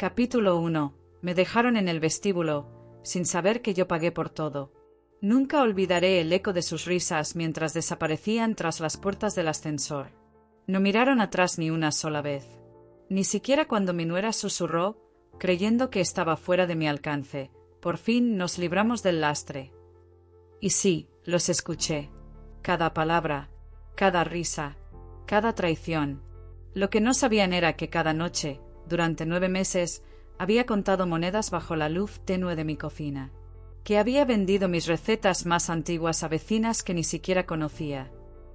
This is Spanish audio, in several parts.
Capítulo 1. Me dejaron en el vestíbulo, sin saber que yo pagué por todo. Nunca olvidaré el eco de sus risas mientras desaparecían tras las puertas del ascensor. No miraron atrás ni una sola vez. Ni siquiera cuando mi nuera susurró, creyendo que estaba fuera de mi alcance. Por fin nos libramos del lastre. Y sí, los escuché. Cada palabra, cada risa, cada traición. Lo que no sabían era que cada noche, durante 9 meses, había contado monedas bajo la luz tenue de mi cocina. Que había vendido mis recetas más antiguas a vecinas que ni siquiera conocía.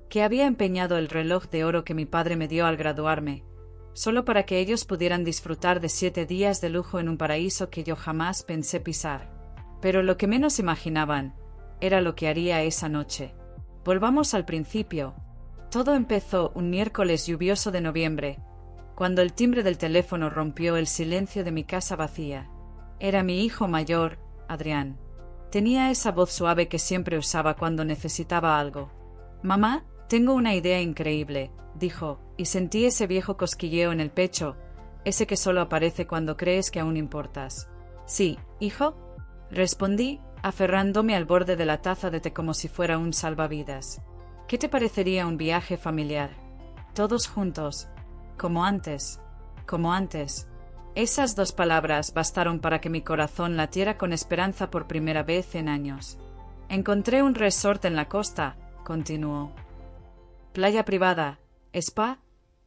Que había empeñado el reloj de oro que mi padre me dio al graduarme, solo para que ellos pudieran disfrutar de 7 días de lujo en un paraíso que yo jamás pensé pisar. Pero lo que menos imaginaban era lo que haría esa noche. Volvamos al principio. Todo empezó un miércoles lluvioso de noviembre, cuando el timbre del teléfono rompió el silencio de mi casa vacía. Era mi hijo mayor, Adrián. Tenía esa voz suave que siempre usaba cuando necesitaba algo. «Mamá, tengo una idea increíble», dijo, y sentí ese viejo cosquilleo en el pecho, ese que solo aparece cuando crees que aún importas. «Sí, hijo», respondí, aferrándome al borde de la taza de té como si fuera un salvavidas. «¿Qué te parecería un viaje familiar? Todos juntos. Como antes. Como antes». Esas 2 palabras bastaron para que mi corazón latiera con esperanza por primera vez en años. «Encontré un resort en la costa», continuó. «Playa privada, spa,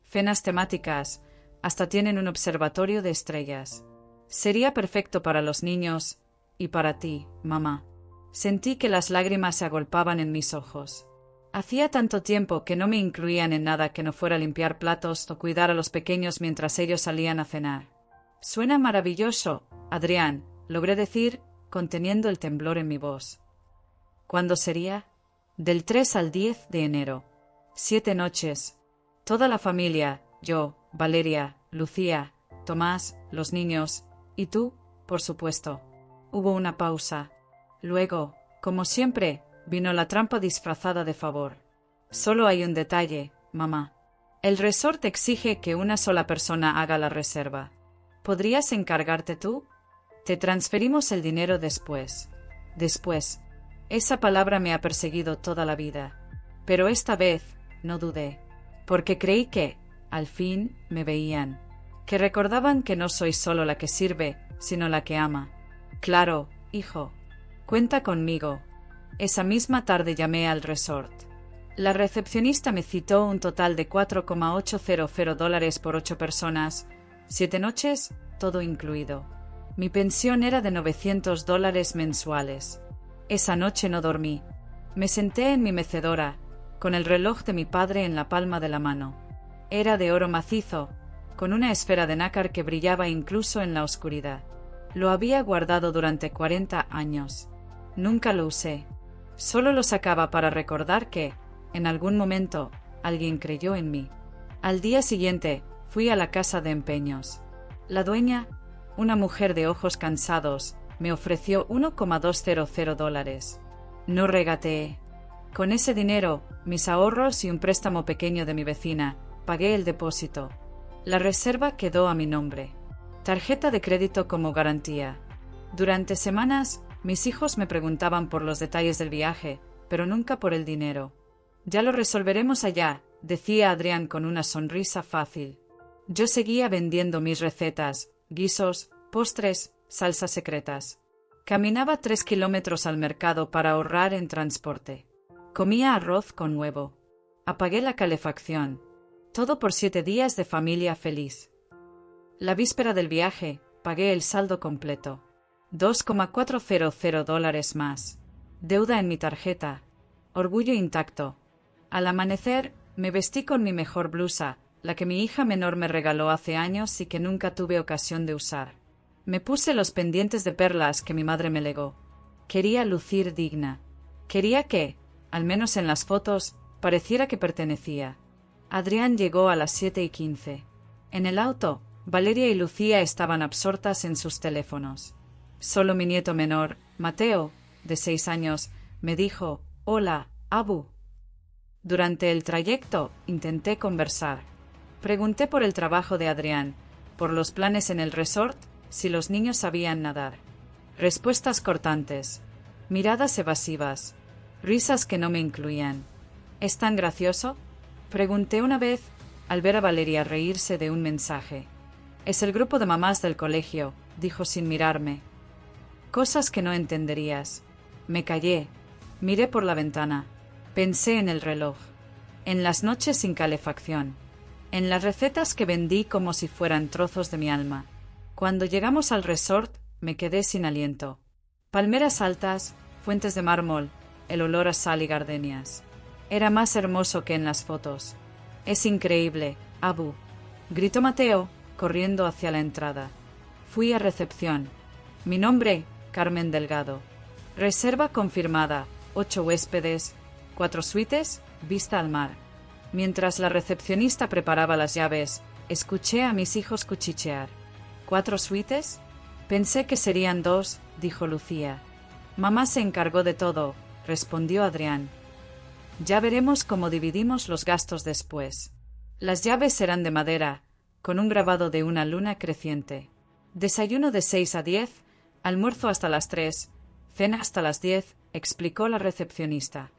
cenas temáticas, hasta tienen un observatorio de estrellas. Sería perfecto para los niños y para ti, mamá». Sentí que las lágrimas se agolpaban en mis ojos. Hacía tanto tiempo que no me incluían en nada que no fuera limpiar platos o cuidar a los pequeños mientras ellos salían a cenar. «Suena maravilloso, Adrián», logré decir, conteniendo el temblor en mi voz. «¿Cuándo sería?» «Del 3 al 10 de enero. 7 noches. Toda la familia, yo, Valeria, Lucía, Tomás, los niños, y tú, por supuesto». Hubo una pausa. Luego, como siempre, vino la trampa disfrazada de favor. «Solo hay un detalle, mamá. El resort exige que una sola persona haga la reserva. ¿Podrías encargarte tú? Te transferimos el dinero después». Después. Esa palabra me ha perseguido toda la vida. Pero esta vez no dudé, porque creí que, al fin, me veían. Que recordaban que no soy solo la que sirve, sino la que ama. «Claro, hijo. Cuenta conmigo». Esa misma tarde llamé al resort. La recepcionista me citó un total de $4,800 por 8 personas, 7 noches, todo incluido. Mi pensión era de $900 mensuales. Esa noche no dormí. Me senté en mi mecedora, con el reloj de mi padre en la palma de la mano. Era de oro macizo, con una esfera de nácar que brillaba incluso en la oscuridad. Lo había guardado durante 40 años. Nunca lo usé. Solo lo sacaba para recordar que, en algún momento, alguien creyó en mí. Al día siguiente, fui a la casa de empeños. La dueña, una mujer de ojos cansados, me ofreció $1,200. No regateé. Con ese dinero, mis ahorros y un préstamo pequeño de mi vecina, pagué el depósito. La reserva quedó a mi nombre. Tarjeta de crédito como garantía. Durante semanas, mis hijos me preguntaban por los detalles del viaje, pero nunca por el dinero. «Ya lo resolveremos allá», decía Adrián con una sonrisa fácil. Yo seguía vendiendo mis recetas, guisos, postres, salsas secretas. Caminaba 3 kilómetros al mercado para ahorrar en transporte. Comía arroz con huevo. Apagué la calefacción. Todo por 7 días de familia feliz. La víspera del viaje, pagué el saldo completo. $2,400 más. Deuda en mi tarjeta. Orgullo intacto. Al amanecer, me vestí con mi mejor blusa, la que mi hija menor me regaló hace años y que nunca tuve ocasión de usar. Me puse los pendientes de perlas que mi madre me legó. Quería lucir digna. Quería que, al menos en las fotos, pareciera que pertenecía. Adrián llegó a las 7:15. En el auto, Valeria y Lucía estaban absortas en sus teléfonos. Solo mi nieto menor, Mateo, de 6 años, me dijo: «Hola, Abu». Durante el trayecto intenté conversar. Pregunté por el trabajo de Adrián, por los planes en el resort, si los niños sabían nadar. Respuestas cortantes. Miradas evasivas. Risas que no me incluían. ¿Es tan gracioso? Pregunté una vez, al ver a Valeria reírse de un mensaje. Es el grupo de mamás del colegio, dijo sin mirarme. Cosas que no entenderías. Me callé. Miré por la ventana. Pensé en el reloj. En las noches sin calefacción. En las recetas que vendí como si fueran trozos de mi alma. Cuando llegamos al resort, me quedé sin aliento. Palmeras altas, fuentes de mármol, el olor a sal y gardenias. Era más hermoso que en las fotos. Es increíble, Abu, gritó Mateo, corriendo hacia la entrada. Fui a recepción. Mi nombre, Carmen Delgado. Reserva confirmada, 8 huéspedes, 4 suites, vista al mar. Mientras la recepcionista preparaba las llaves, escuché a mis hijos cuchichear. ¿4 suites? Pensé que serían 2, dijo Lucía. Mamá se encargó de todo, respondió Adrián. Ya veremos cómo dividimos los gastos después. Las llaves serán de madera, con un grabado de una luna creciente. Desayuno de 6 a 10, almuerzo hasta las 3, cena hasta las 10, explicó la recepcionista.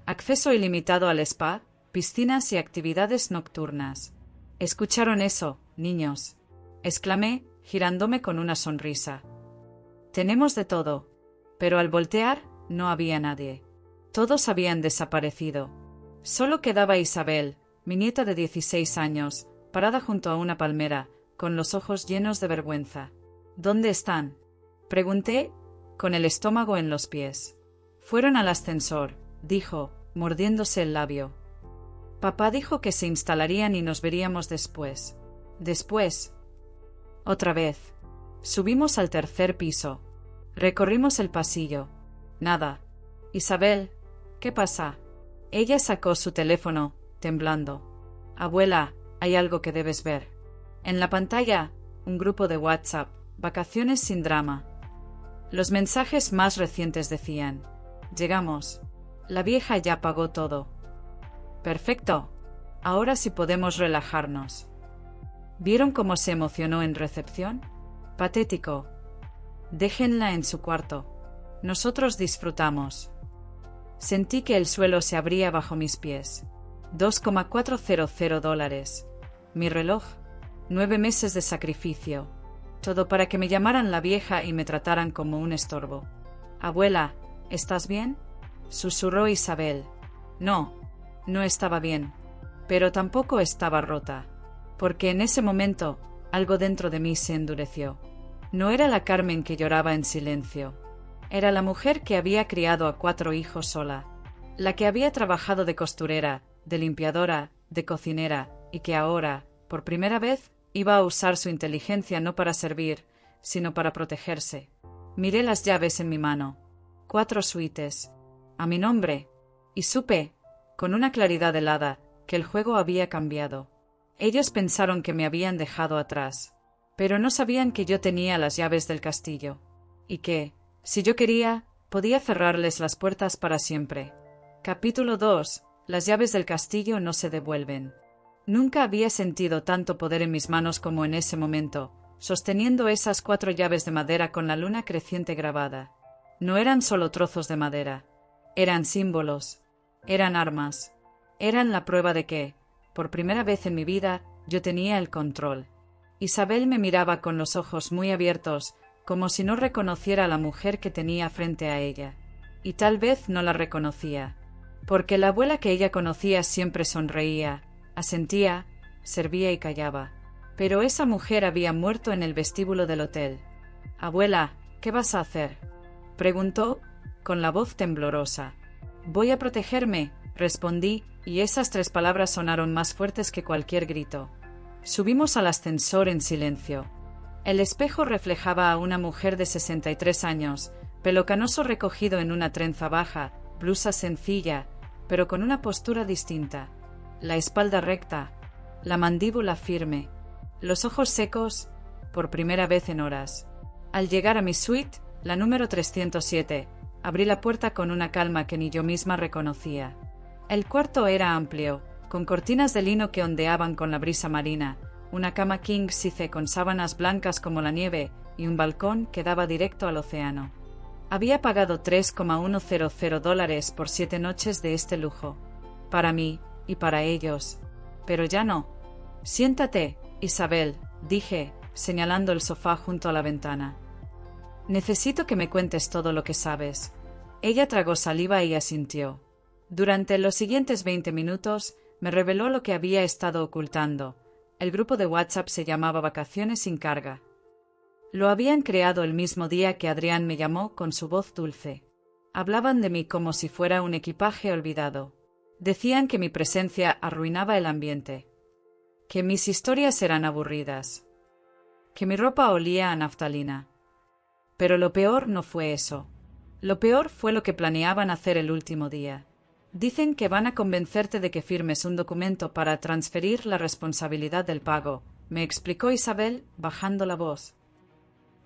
Acceso ilimitado al spa, piscinas y actividades nocturnas. ¿Escucharon eso, niños?, exclamé, girándome con una sonrisa. Tenemos de todo, pero al voltear no había nadie. Todos habían desaparecido. Solo quedaba Isabel, mi nieta de 16 años, parada junto a una palmera, con los ojos llenos de vergüenza. ¿Dónde están?, pregunté, con el estómago en los pies. Fueron al ascensor, dijo, mordiéndose el labio. Papá dijo que se instalarían y nos veríamos después. Después. Otra vez. Subimos al 3er piso. Recorrimos el pasillo. Nada. Isabel, ¿qué pasa? Ella sacó su teléfono, temblando. Abuela, hay algo que debes ver. En la pantalla, un grupo de WhatsApp, vacaciones sin drama. Los mensajes más recientes decían: llegamos. La vieja ya pagó todo. Perfecto. Ahora sí podemos relajarnos. ¿Vieron cómo se emocionó en recepción? Patético. Déjenla en su cuarto. Nosotros disfrutamos. Sentí que el suelo se abría bajo mis pies. $2,400. Mi reloj. 9 meses de sacrificio. Todo para que me llamaran la vieja y me trataran como un estorbo. Abuela, ¿estás bien?, susurró Isabel. No, no estaba bien. Pero tampoco estaba rota. Porque en ese momento, algo dentro de mí se endureció. No era la Carmen que lloraba en silencio. Era la mujer que había criado a 4 hijos sola. La que había trabajado de costurera, de limpiadora, de cocinera, y que ahora, por primera vez, iba a usar su inteligencia no para servir, sino para protegerse. Miré las llaves en mi mano. 4 suites. A mi nombre. Y supe, con una claridad helada, que el juego había cambiado. Ellos pensaron que me habían dejado atrás, pero no sabían que yo tenía las llaves del castillo, y que, si yo quería, podía cerrarles las puertas para siempre. Capítulo 2. Las llaves del castillo no se devuelven. Nunca había sentido tanto poder en mis manos como en ese momento, sosteniendo esas 4 llaves de madera con la luna creciente grabada. No eran solo trozos de madera. Eran símbolos. Eran armas. Eran la prueba de que, por primera vez en mi vida, yo tenía el control. Isabel me miraba con los ojos muy abiertos, como si no reconociera a la mujer que tenía frente a ella. Y tal vez no la reconocía, porque la abuela que ella conocía siempre sonreía, asentía, servía y callaba. Pero esa mujer había muerto en el vestíbulo del hotel. «Abuela, ¿qué vas a hacer?», preguntó, con la voz temblorosa. «Voy a protegerme», respondí, y esas 3 palabras sonaron más fuertes que cualquier grito. Subimos al ascensor en silencio. El espejo reflejaba a una mujer de 63 años, pelo canoso recogido en una trenza baja, blusa sencilla, pero con una postura distinta. La espalda recta, la mandíbula firme, los ojos secos, por primera vez en horas. Al llegar a mi suite, la número 307, abrí la puerta con una calma que ni yo misma reconocía. El cuarto era amplio, con cortinas de lino que ondeaban con la brisa marina, una cama king size con sábanas blancas como la nieve y un balcón que daba directo al océano. Había pagado $3,100 por 7 noches de este lujo. Para mí y para ellos. Pero ya no. Siéntate, Isabel, dije, señalando el sofá junto a la ventana. Necesito que me cuentes todo lo que sabes. Ella tragó saliva y asintió. Durante los siguientes 20 minutos, me reveló lo que había estado ocultando. El grupo de WhatsApp se llamaba Vacaciones sin carga. Lo habían creado el mismo día que Adrián me llamó con su voz dulce. Hablaban de mí como si fuera un equipaje olvidado. Decían que mi presencia arruinaba el ambiente. Que mis historias eran aburridas. Que mi ropa olía a naftalina. Pero lo peor no fue eso. Lo peor fue lo que planeaban hacer el último día. Dicen que van a convencerte de que firmes un documento para transferir la responsabilidad del pago, me explicó Isabel, bajando la voz.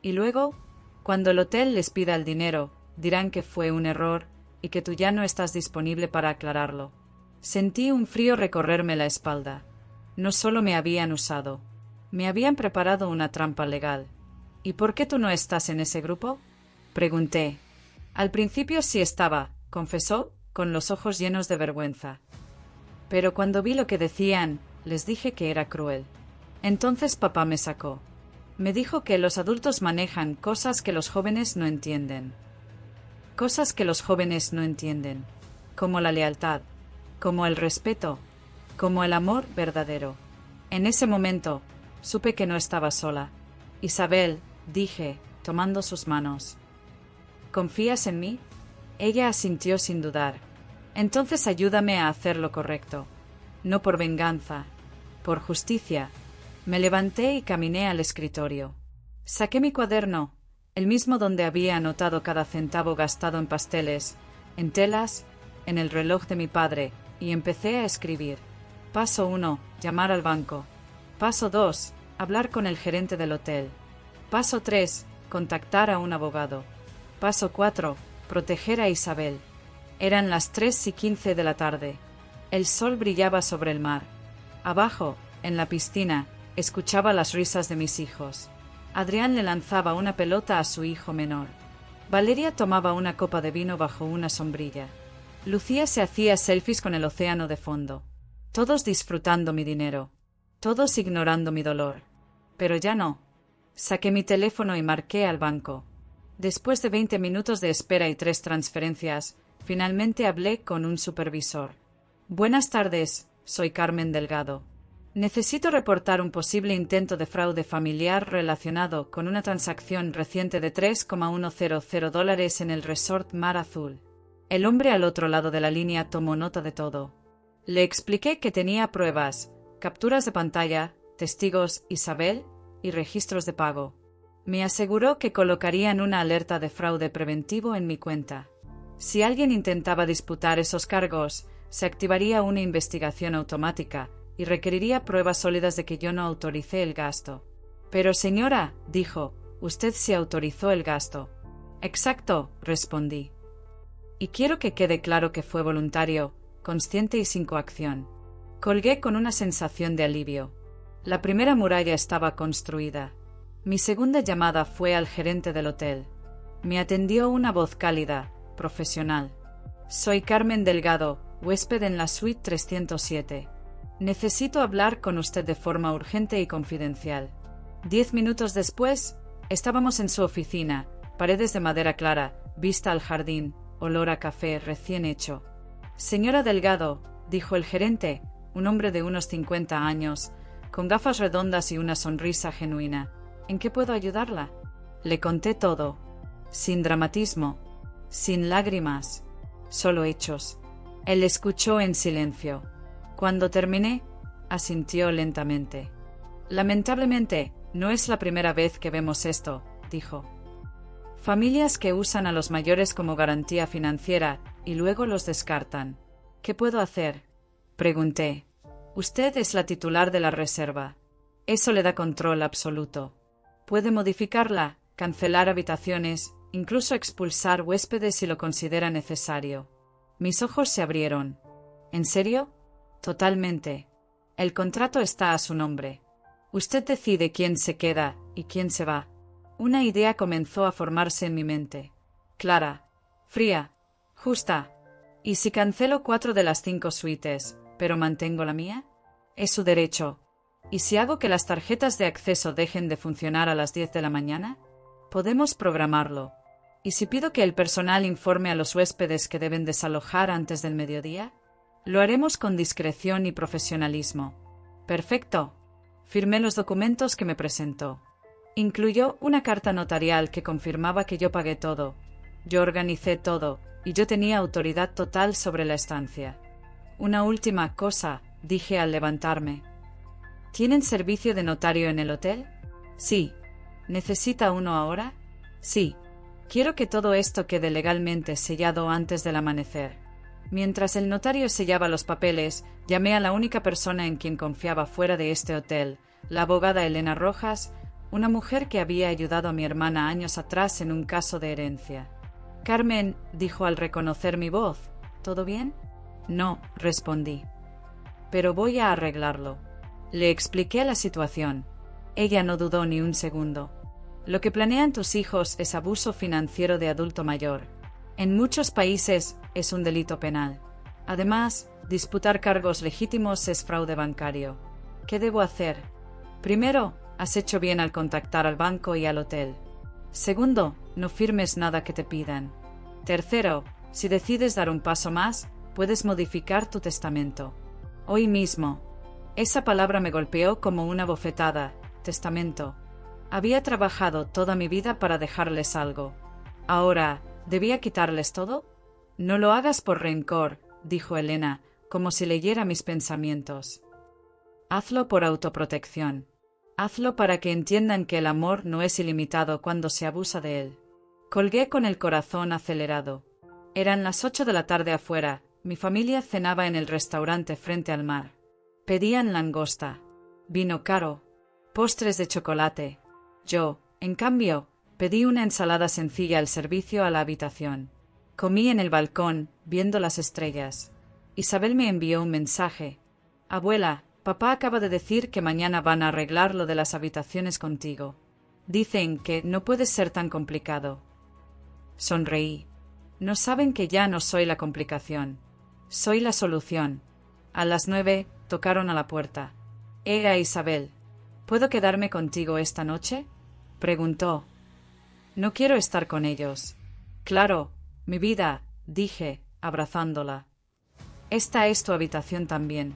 Y luego, cuando el hotel les pida el dinero, dirán que fue un error y que tú ya no estás disponible para aclararlo. Sentí un frío recorrerme la espalda. No solo me habían usado, me habían preparado una trampa legal. ¿Y por qué tú no estás en ese grupo? Pregunté. Al principio sí estaba, confesó, con los ojos llenos de vergüenza. Pero cuando vi lo que decían, les dije que era cruel. Entonces papá me sacó. Me dijo que los adultos manejan cosas que los jóvenes no entienden. Cosas que los jóvenes no entienden. Como la lealtad, como el respeto, como el amor verdadero. En ese momento, supe que no estaba sola. Isabel, dije, tomando sus manos. ¿Confías en mí? Ella asintió sin dudar. Entonces ayúdame a hacer lo correcto. No por venganza, por justicia. Me levanté y caminé al escritorio. Saqué mi cuaderno, el mismo donde había anotado cada centavo gastado en pasteles, en telas, en el reloj de mi padre, y empecé a escribir. Paso 1, llamar al banco. Paso 2, hablar con el gerente del hotel. Paso 3, contactar a un abogado. Paso 4, proteger a Isabel. Eran las 3:15 de la tarde. El sol brillaba sobre el mar. Abajo, en la piscina, escuchaba las risas de mis hijos. Adrián le lanzaba una pelota a su hijo menor. Valeria tomaba una copa de vino bajo una sombrilla. Lucía se hacía selfies con el océano de fondo. Todos disfrutando mi dinero. Todos ignorando mi dolor. Pero ya no. Saqué mi teléfono y marqué al banco. Después de 20 minutos de espera y 3 transferencias, finalmente hablé con un supervisor. Buenas tardes, soy Carmen Delgado. Necesito reportar un posible intento de fraude familiar relacionado con una transacción reciente de $3,100 en el resort Mar Azul. El hombre al otro lado de la línea tomó nota de todo. Le expliqué que tenía pruebas, capturas de pantalla, testigos, Isabel, y registros de pago. Me aseguró que colocarían una alerta de fraude preventivo en mi cuenta. Si alguien intentaba disputar esos cargos, se activaría una investigación automática y requeriría pruebas sólidas de que yo no autoricé el gasto. Pero señora, dijo, usted sí autorizó el gasto. Exacto, respondí. Y quiero que quede claro que fue voluntario, consciente y sin coacción. Colgué con una sensación de alivio. La primera muralla estaba construida. Mi segunda llamada fue al gerente del hotel. Me atendió una voz cálida, profesional. Soy Carmen Delgado, huésped en la suite 307. Necesito hablar con usted de forma urgente y confidencial. 10 minutos después, estábamos en su oficina, paredes de madera clara, vista al jardín, olor a café recién hecho. Señora Delgado, dijo el gerente, un hombre de unos 50 años, con gafas redondas y una sonrisa genuina. ¿En qué puedo ayudarla? Le conté todo, sin dramatismo, sin lágrimas, solo hechos. Él escuchó en silencio. Cuando terminé, asintió lentamente. Lamentablemente, no es la primera vez que vemos esto, dijo. Familias que usan a los mayores como garantía financiera y luego los descartan. ¿Qué puedo hacer? Pregunté. Usted es la titular de la reserva. Eso le da control absoluto. Puede modificarla, cancelar habitaciones, incluso expulsar huéspedes si lo considera necesario. Mis ojos se abrieron. ¿En serio? Totalmente. El contrato está a su nombre. Usted decide quién se queda y quién se va. Una idea comenzó a formarse en mi mente. Clara, fría, justa. ¿Y si cancelo 4 de las 5 suites, pero mantengo la mía? Es su derecho. ¿Y si hago que las tarjetas de acceso dejen de funcionar a las 10 de la mañana? Podemos programarlo. ¿Y si pido que el personal informe a los huéspedes que deben desalojar antes del mediodía? Lo haremos con discreción y profesionalismo. Perfecto. Firmé los documentos que me presentó. Incluyó una carta notarial que confirmaba que yo pagué todo. Yo organicé todo, y yo tenía autoridad total sobre la estancia. Una última cosa, dije al levantarme. ¿Tienen servicio de notario en el hotel? Sí. ¿Necesita uno ahora? Sí. Quiero que todo esto quede legalmente sellado antes del amanecer. Mientras el notario sellaba los papeles, llamé a la única persona en quien confiaba fuera de este hotel, la abogada Elena Rojas, una mujer que había ayudado a mi hermana años atrás en un caso de herencia. Carmen, dijo al reconocer mi voz, ¿todo bien? No, respondí. Pero voy a arreglarlo. Le expliqué la situación. Ella no dudó ni un segundo. Lo que planean tus hijos es abuso financiero de adulto mayor. En muchos países es un delito penal. Además, disputar cargos legítimos es fraude bancario. ¿Qué debo hacer? Primero, has hecho bien al contactar al banco y al hotel. Segundo, no firmes nada que te pidan. Tercero, si decides dar un paso más, puedes modificar tu testamento. Hoy mismo. Esa palabra me golpeó como una bofetada. Testamento. Había trabajado toda mi vida para dejarles algo. Ahora, ¿debía quitarles todo? No lo hagas por rencor, dijo Elena, como si leyera mis pensamientos. Hazlo por autoprotección. Hazlo para que entiendan que el amor no es ilimitado cuando se abusa de él. Colgué con el corazón acelerado. Eran las 8 de la tarde afuera, mi familia cenaba en el restaurante frente al mar. Pedían langosta, vino caro, postres de chocolate. Yo, en cambio, pedí una ensalada sencilla al servicio a la habitación. Comí en el balcón, viendo las estrellas. Isabel me envió un mensaje. Abuela, papá acaba de decir que mañana van a arreglar lo de las habitaciones contigo. Dicen que no puede ser tan complicado. Sonreí. No saben que ya no soy la complicación. Soy la solución. A las 9 tocaron a la puerta. Era Isabel. ¿Puedo quedarme contigo esta noche? Preguntó. No quiero estar con ellos. Claro, mi vida, dije, abrazándola. Esta es tu habitación también.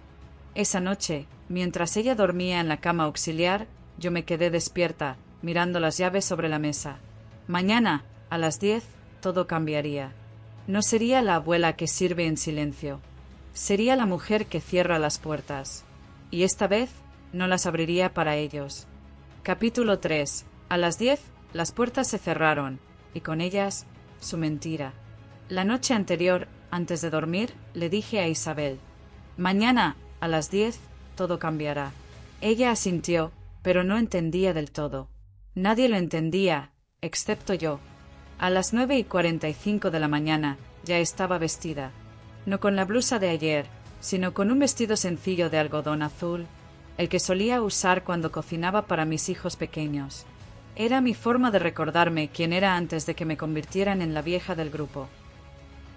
Esa noche, mientras ella dormía en la cama auxiliar, yo me quedé despierta, mirando las llaves sobre la mesa. Mañana, a las 10, todo cambiaría. No sería la abuela que sirve en silencio. Sería la mujer que cierra las puertas. Y esta vez no las abriría para ellos. Capítulo 3. A las 10, las puertas se cerraron, y con ellas, su mentira. La noche anterior, antes de dormir, le dije a Isabel, mañana, a las 10, todo cambiará. Ella asintió, pero no entendía del todo. Nadie lo entendía, excepto yo. A las 9:45 de la mañana, ya estaba vestida. No con la blusa de ayer, sino con un vestido sencillo de algodón azul, el que solía usar cuando cocinaba para mis hijos pequeños. Era mi forma de recordarme quién era antes de que me convirtieran en la vieja del grupo.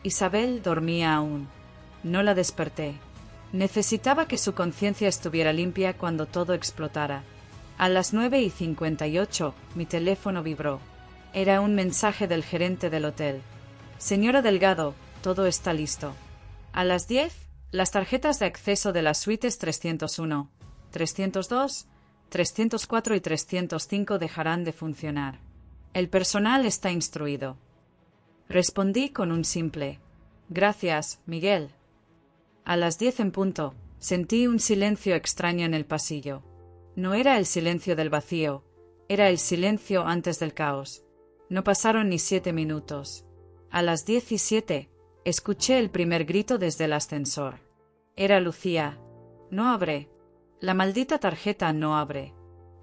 Isabel dormía aún. No la desperté. Necesitaba que su conciencia estuviera limpia cuando todo explotara. A las 9:58, mi teléfono vibró. Era un mensaje del gerente del hotel. Señora Delgado, todo está listo. A las 10, las tarjetas de acceso de las suites 301, 302, 304 y 305 dejarán de funcionar. El personal está instruido. Respondí con un simple «Gracias, Miguel». A las 10 en punto, sentí un silencio extraño en el pasillo. No era el silencio del vacío, era el silencio antes del caos. No pasaron ni 7 minutos. A las 17, escuché el primer grito desde el ascensor. Era Lucía. «No abre. La maldita tarjeta no abre».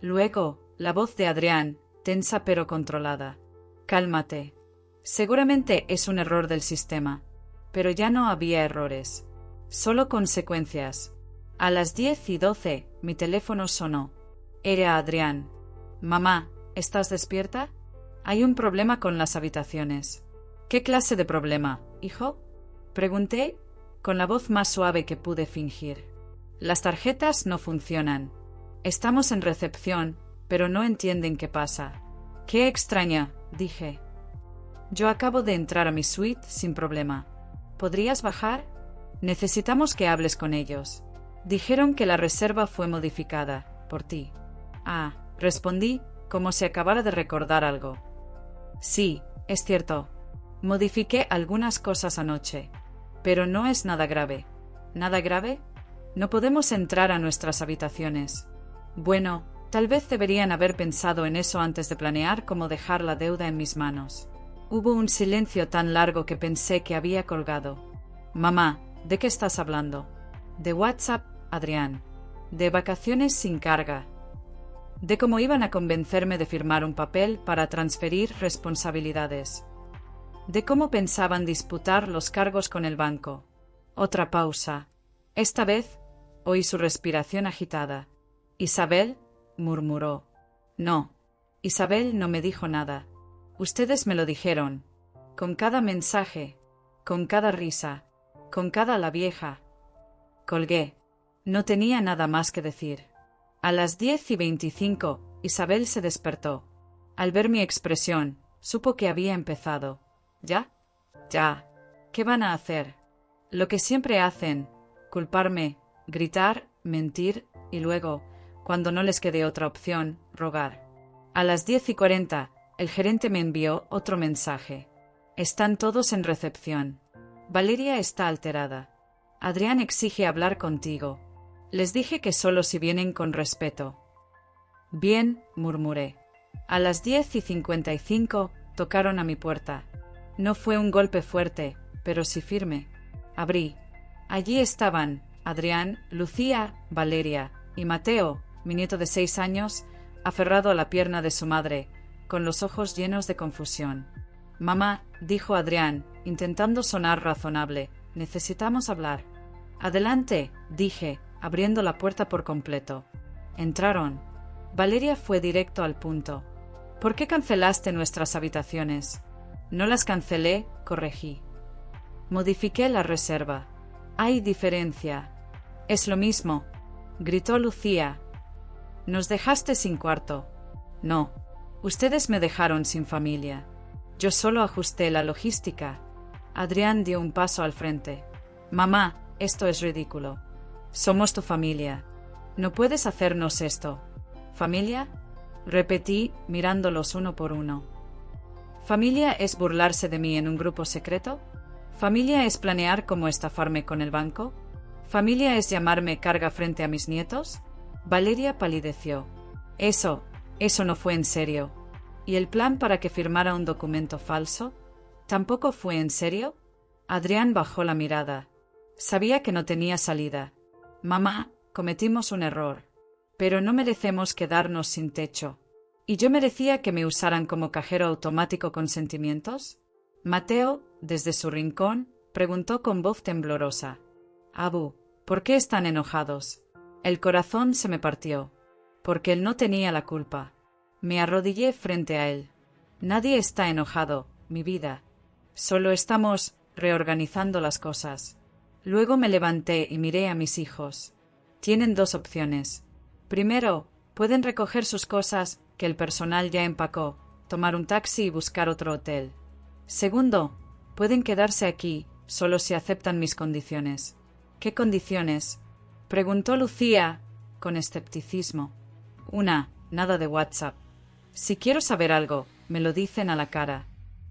Luego, la voz de Adrián, tensa pero controlada. «Cálmate. Seguramente es un error del sistema». Pero ya no había errores. Solo consecuencias. A las 10:12, mi teléfono sonó. Era Adrián. Mamá, ¿estás despierta? Hay un problema con las habitaciones. ¿Qué clase de problema, hijo? Pregunté, con la voz más suave que pude fingir. Las tarjetas no funcionan. Estamos en recepción, pero no entienden qué pasa. Qué extraña, dije. Yo acabo de entrar a mi suite sin problema. ¿Podrías bajar? Necesitamos que hables con ellos. Dijeron que la reserva fue modificada, por ti. Ah, respondí, como si acabara de recordar algo. Sí, es cierto. Modifiqué algunas cosas anoche. Pero no es nada grave. ¿Nada grave? No podemos entrar a nuestras habitaciones. Bueno, tal vez deberían haber pensado en eso antes de planear cómo dejar la deuda en mis manos. Hubo un silencio tan largo que pensé que había colgado. Mamá, ¿de qué estás hablando? De WhatsApp, Adrián. De vacaciones sin carga. De cómo iban a convencerme de firmar un papel para transferir responsabilidades. De cómo pensaban disputar los cargos con el banco. Otra pausa. Esta vez, oí su respiración agitada. Isabel, murmuró. No. Isabel no me dijo nada. Ustedes me lo dijeron. Con cada mensaje, con cada risa, con cada la vieja. Colgué. No tenía nada más que decir. A las 10:25, Isabel se despertó. Al ver mi expresión, supo que había empezado. ¿Ya? Ya. ¿Qué van a hacer? Lo que siempre hacen, culparme, gritar, mentir y luego, cuando no les quede otra opción, rogar. A las 10:40, el gerente me envió otro mensaje. Están todos en recepción. Valeria está alterada. Adrián exige hablar contigo. Les dije que solo si vienen con respeto. Bien, murmuré. A las 10:55 tocaron a mi puerta. No fue un golpe fuerte, pero sí firme. Abrí. Allí estaban Adrián, Lucía, Valeria y Mateo, mi nieto de 6 años, aferrado a la pierna de su madre, con los ojos llenos de confusión. Mamá, dijo Adrián, intentando sonar razonable, necesitamos hablar. Adelante, dije, abriendo la puerta por completo. Entraron. Valeria fue directo al punto. ¿Por qué cancelaste nuestras habitaciones? No las cancelé, corregí. Modifiqué la reserva. Hay diferencia. Es lo mismo, gritó Lucía. Nos dejaste sin cuarto. No. Ustedes me dejaron sin familia. Yo solo ajusté la logística. Adrián dio un paso al frente. Mamá, esto es ridículo. Somos tu familia. No puedes hacernos esto. ¿Familia? Repetí, mirándolos uno por uno. ¿Familia es burlarse de mí en un grupo secreto? ¿Familia es planear cómo estafarme con el banco? ¿Familia es llamarme carga frente a mis nietos? Valeria palideció. Eso no fue en serio. ¿Y el plan para que firmara un documento falso? ¿Tampoco fue en serio? Adrián bajó la mirada. Sabía que no tenía salida. Mamá, cometimos un error. Pero no merecemos quedarnos sin techo. ¿Y yo merecía que me usaran como cajero automático con sentimientos? Mateo, desde su rincón, preguntó con voz temblorosa. Abu, ¿por qué están enojados? El corazón se me partió. Porque él no tenía la culpa. Me arrodillé frente a él. Nadie está enojado, mi vida. Solo estamos reorganizando las cosas. Luego me levanté y miré a mis hijos. Tienen 2 opciones. Primero, pueden recoger sus cosas que el personal ya empacó, tomar un taxi y buscar otro hotel. Segundo, pueden quedarse aquí, solo si aceptan mis condiciones. ¿Qué condiciones? Preguntó Lucía, con escepticismo. Nada de WhatsApp. Si quiero saber algo, me lo dicen a la cara.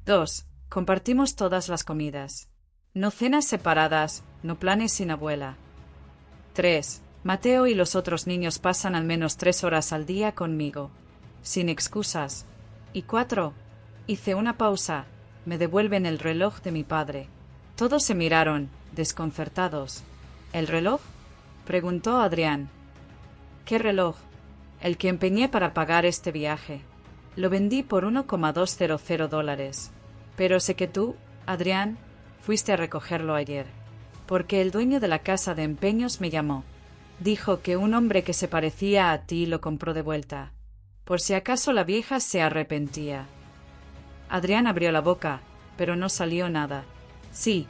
2, compartimos todas las comidas. No cenas separadas, no planes sin abuela. 3, Mateo y los otros niños pasan al menos 3 horas al día conmigo. Sin excusas. Y 4, hice una pausa. Me devuelven el reloj de mi padre. Todos se miraron, desconcertados. ¿El reloj? Preguntó Adrián. ¿Qué reloj? El que empeñé para pagar este viaje. Lo vendí por $1,200. Pero sé que tú, Adrián, fuiste a recogerlo ayer. Porque el dueño de la casa de empeños me llamó. Dijo que un hombre que se parecía a ti lo compró de vuelta, por si acaso la vieja se arrepentía. Adrián abrió la boca, pero no salió nada. Sí,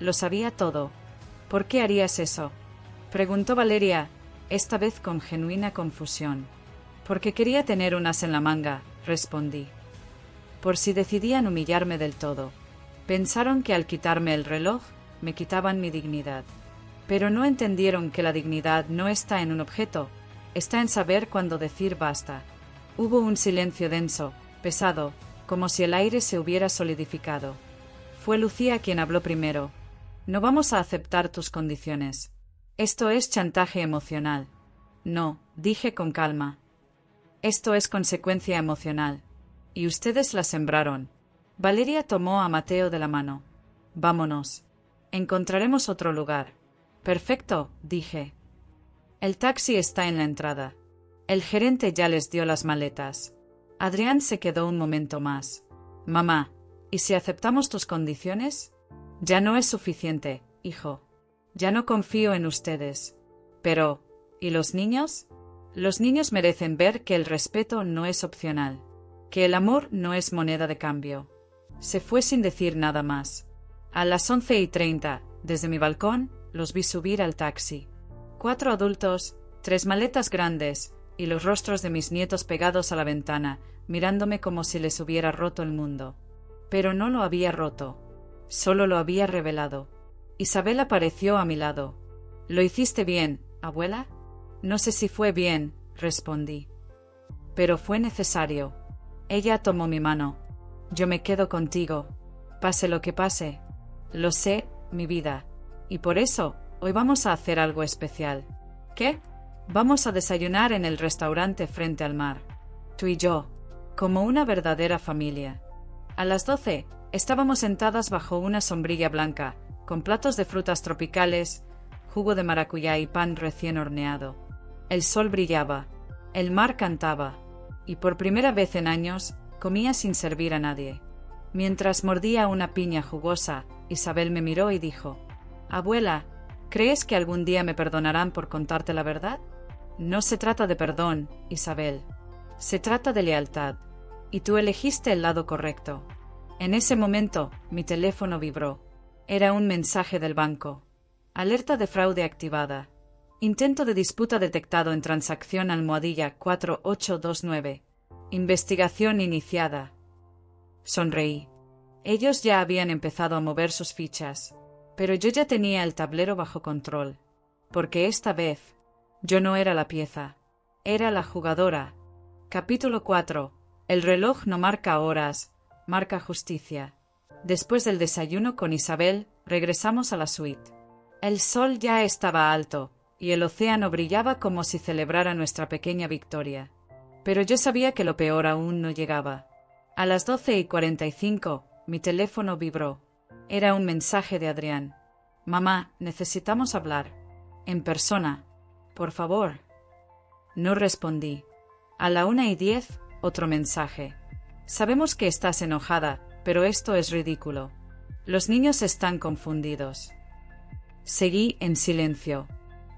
lo sabía todo. ¿Por qué harías eso?, preguntó Valeria, esta vez con genuina confusión. Porque quería tener un as en la manga, respondí. Por si decidían humillarme del todo. Pensaron que al quitarme el reloj, me quitaban mi dignidad. Pero no entendieron que la dignidad no está en un objeto, está en saber cuándo decir basta. Hubo un silencio denso, pesado, como si el aire se hubiera solidificado. Fue Lucía quien habló primero. No vamos a aceptar tus condiciones. Esto es chantaje emocional. No, dije con calma. Esto es consecuencia emocional. Y ustedes la sembraron. Valeria tomó a Mateo de la mano. Vámonos. Encontraremos otro lugar. Perfecto, dije. El taxi está en la entrada. El gerente ya les dio las maletas. Adrián se quedó un momento más. Mamá, ¿y si aceptamos tus condiciones? Ya no es suficiente, hijo. Ya no confío en ustedes. Pero, ¿y los niños? Los niños merecen ver que el respeto no es opcional, que el amor no es moneda de cambio. Se fue sin decir nada más. A las 11:30, desde mi balcón, los vi subir al taxi. 4 adultos, 3 maletas grandes, y los rostros de mis nietos pegados a la ventana, mirándome como si les hubiera roto el mundo. Pero no lo había roto. Solo lo había revelado. Isabel apareció a mi lado. ¿Lo hiciste bien, abuela? No sé si fue bien, respondí. Pero fue necesario. Ella tomó mi mano. Yo me quedo contigo. Pase lo que pase. Lo sé, mi vida. Y por eso, hoy vamos a hacer algo especial. ¿Qué? Vamos a desayunar en el restaurante frente al mar. Tú y yo, como una verdadera familia. A las 12, estábamos sentadas bajo una sombrilla blanca, con platos de frutas tropicales, jugo de maracuyá y pan recién horneado. El sol brillaba, el mar cantaba, y por primera vez en años comía sin servir a nadie. Mientras mordía una piña jugosa, Isabel me miró y dijo: «Abuela, ¿crees que algún día me perdonarán por contarte la verdad?» No se trata de perdón, Isabel. Se trata de lealtad. Y tú elegiste el lado correcto. En ese momento, mi teléfono vibró. Era un mensaje del banco. Alerta de fraude activada. Intento de disputa detectado en transacción almohadilla 4829. Investigación iniciada. Sonreí. Ellos ya habían empezado a mover sus fichas. Pero yo ya tenía el tablero bajo control. Porque esta vez, yo no era la pieza. Era la jugadora. Capítulo 4. El reloj no marca horas, marca justicia. Después del desayuno con Isabel, regresamos a la suite. El sol ya estaba alto, y el océano brillaba como si celebrara nuestra pequeña victoria. Pero yo sabía que lo peor aún no llegaba. A las 12:45, mi teléfono vibró. Era un mensaje de Adrián. «Mamá, necesitamos hablar. En persona. Por favor». No respondí. A la 1:10, otro mensaje. «Sabemos que estás enojada, pero esto es ridículo. Los niños están confundidos». Seguí en silencio.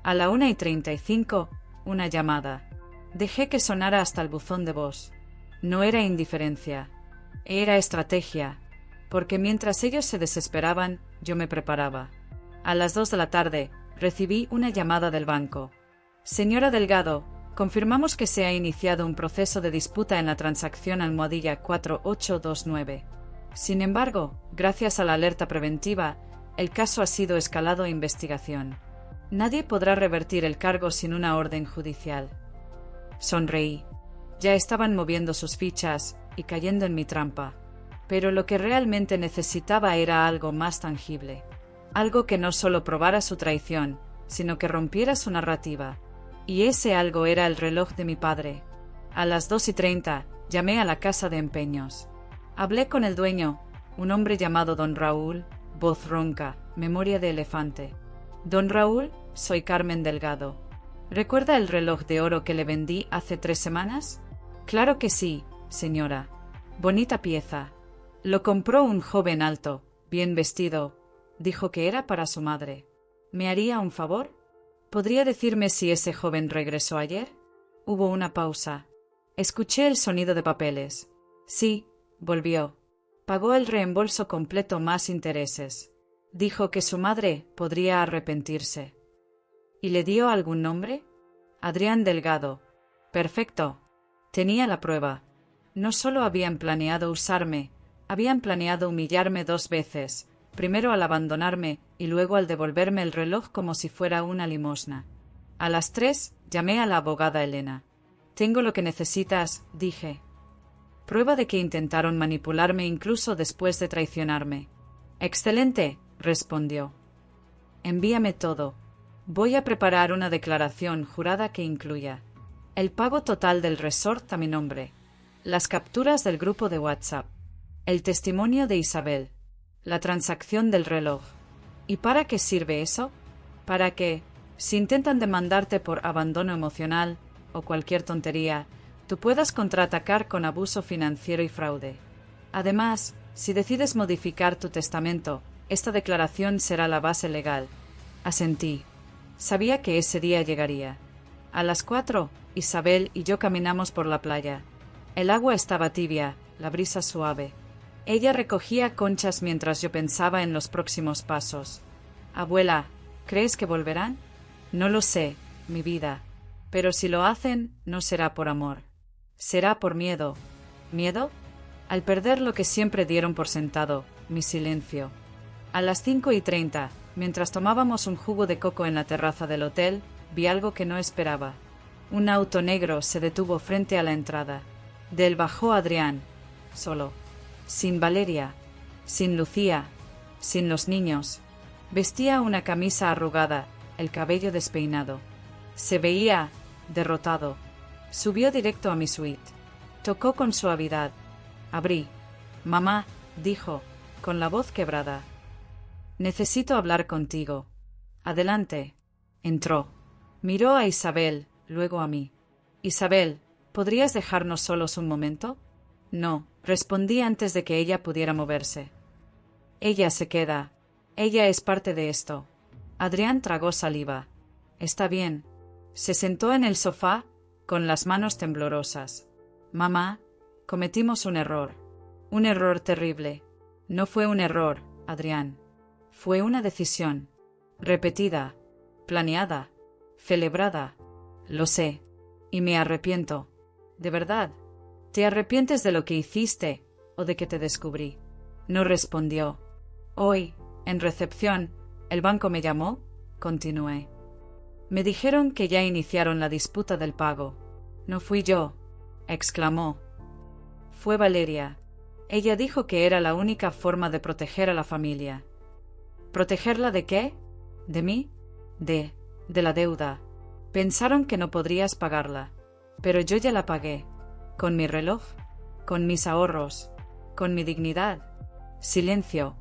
A la 1:35, una llamada. Dejé que sonara hasta el buzón de voz. No era indiferencia. Era estrategia. Porque mientras ellos se desesperaban, yo me preparaba. A las 2 de la tarde, recibí una llamada del banco. «Señora Delgado, confirmamos que se ha iniciado un proceso de disputa en la transacción almohadilla 4829. Sin embargo, gracias a la alerta preventiva, el caso ha sido escalado a investigación. Nadie podrá revertir el cargo sin una orden judicial». Sonreí. Ya estaban moviendo sus fichas y cayendo en mi trampa. Pero lo que realmente necesitaba era algo más tangible. Algo que no solo probara su traición, sino que rompiera su narrativa. Y ese algo era el reloj de mi padre. A las 2:30 llamé a la casa de empeños. Hablé con el dueño, un hombre llamado Don Raúl, voz ronca, memoria de elefante. «Don Raúl, soy Carmen Delgado. ¿Recuerda el reloj de oro que le vendí hace 3 semanas? Claro que sí, señora. Bonita pieza. Lo compró un joven alto, bien vestido. Dijo que era para su madre. ¿Me haría un favor?» ¿Podría decirme si ese joven regresó ayer? Hubo una pausa. Escuché el sonido de papeles. Sí, volvió. Pagó el reembolso completo más intereses. Dijo que su madre podría arrepentirse. ¿Y le dio algún nombre? Adrián Delgado. Perfecto. Tenía la prueba. No solo habían planeado usarme, habían planeado humillarme 2 veces, primero al abandonarme y luego al devolverme el reloj como si fuera una limosna. A las 3 llamé a la abogada Elena. Tengo lo que necesitas, dije. Prueba de que intentaron manipularme incluso después de traicionarme. Excelente, respondió. Envíame todo. Voy a preparar una declaración jurada que incluya el pago total del resort a mi nombre, las capturas del grupo de WhatsApp, el testimonio de Isabel, la transacción del reloj. ¿Y para qué sirve eso? Para que, si intentan demandarte por abandono emocional o cualquier tontería, tú puedas contraatacar con abuso financiero y fraude. Además, si decides modificar tu testamento, esta declaración será la base legal. Asentí. Sabía que ese día llegaría. A las 4, Isabel y yo caminamos por la playa. El agua estaba tibia, la brisa suave. Ella recogía conchas mientras yo pensaba en los próximos pasos. Abuela, ¿crees que volverán? No lo sé, mi vida. Pero si lo hacen, no será por amor. Será por miedo. ¿Miedo? Al perder lo que siempre dieron por sentado, mi silencio. A las 5:30, mientras tomábamos un jugo de coco en la terraza del hotel, vi algo que no esperaba. Un auto negro se detuvo frente a la entrada. De él bajó Adrián, solo. Sin Valeria, sin Lucía, sin los niños. Vestía una camisa arrugada, el cabello despeinado. Se veía derrotado. Subió directo a mi suite. Tocó con suavidad. Abrí. Mamá, dijo, con la voz quebrada. Necesito hablar contigo. Adelante. Entró. Miró a Isabel, luego a mí. Isabel, ¿podrías dejarnos solos un momento? No, respondí antes de que ella pudiera moverse. Ella se queda. Ella es parte de esto. Adrián tragó saliva. Está bien. Se sentó en el sofá, con las manos temblorosas. Mamá, cometimos un error. Un error terrible. No fue un error, Adrián. Fue una decisión. Repetida. Planeada. Celebrada. Lo sé. Y me arrepiento. De verdad. ¿Te arrepientes de lo que hiciste o de que te descubrí? No respondió. Hoy, en recepción, ¿el banco me llamó? Continué. Me dijeron que ya iniciaron la disputa del pago. No fui yo, exclamó. Fue Valeria. Ella dijo que era la única forma de proteger a la familia. ¿Protegerla de qué? ¿De mí? De la deuda. Pensaron que no podrías pagarla. Pero yo ya la pagué. Con mi reloj, con mis ahorros, con mi dignidad. Silencio.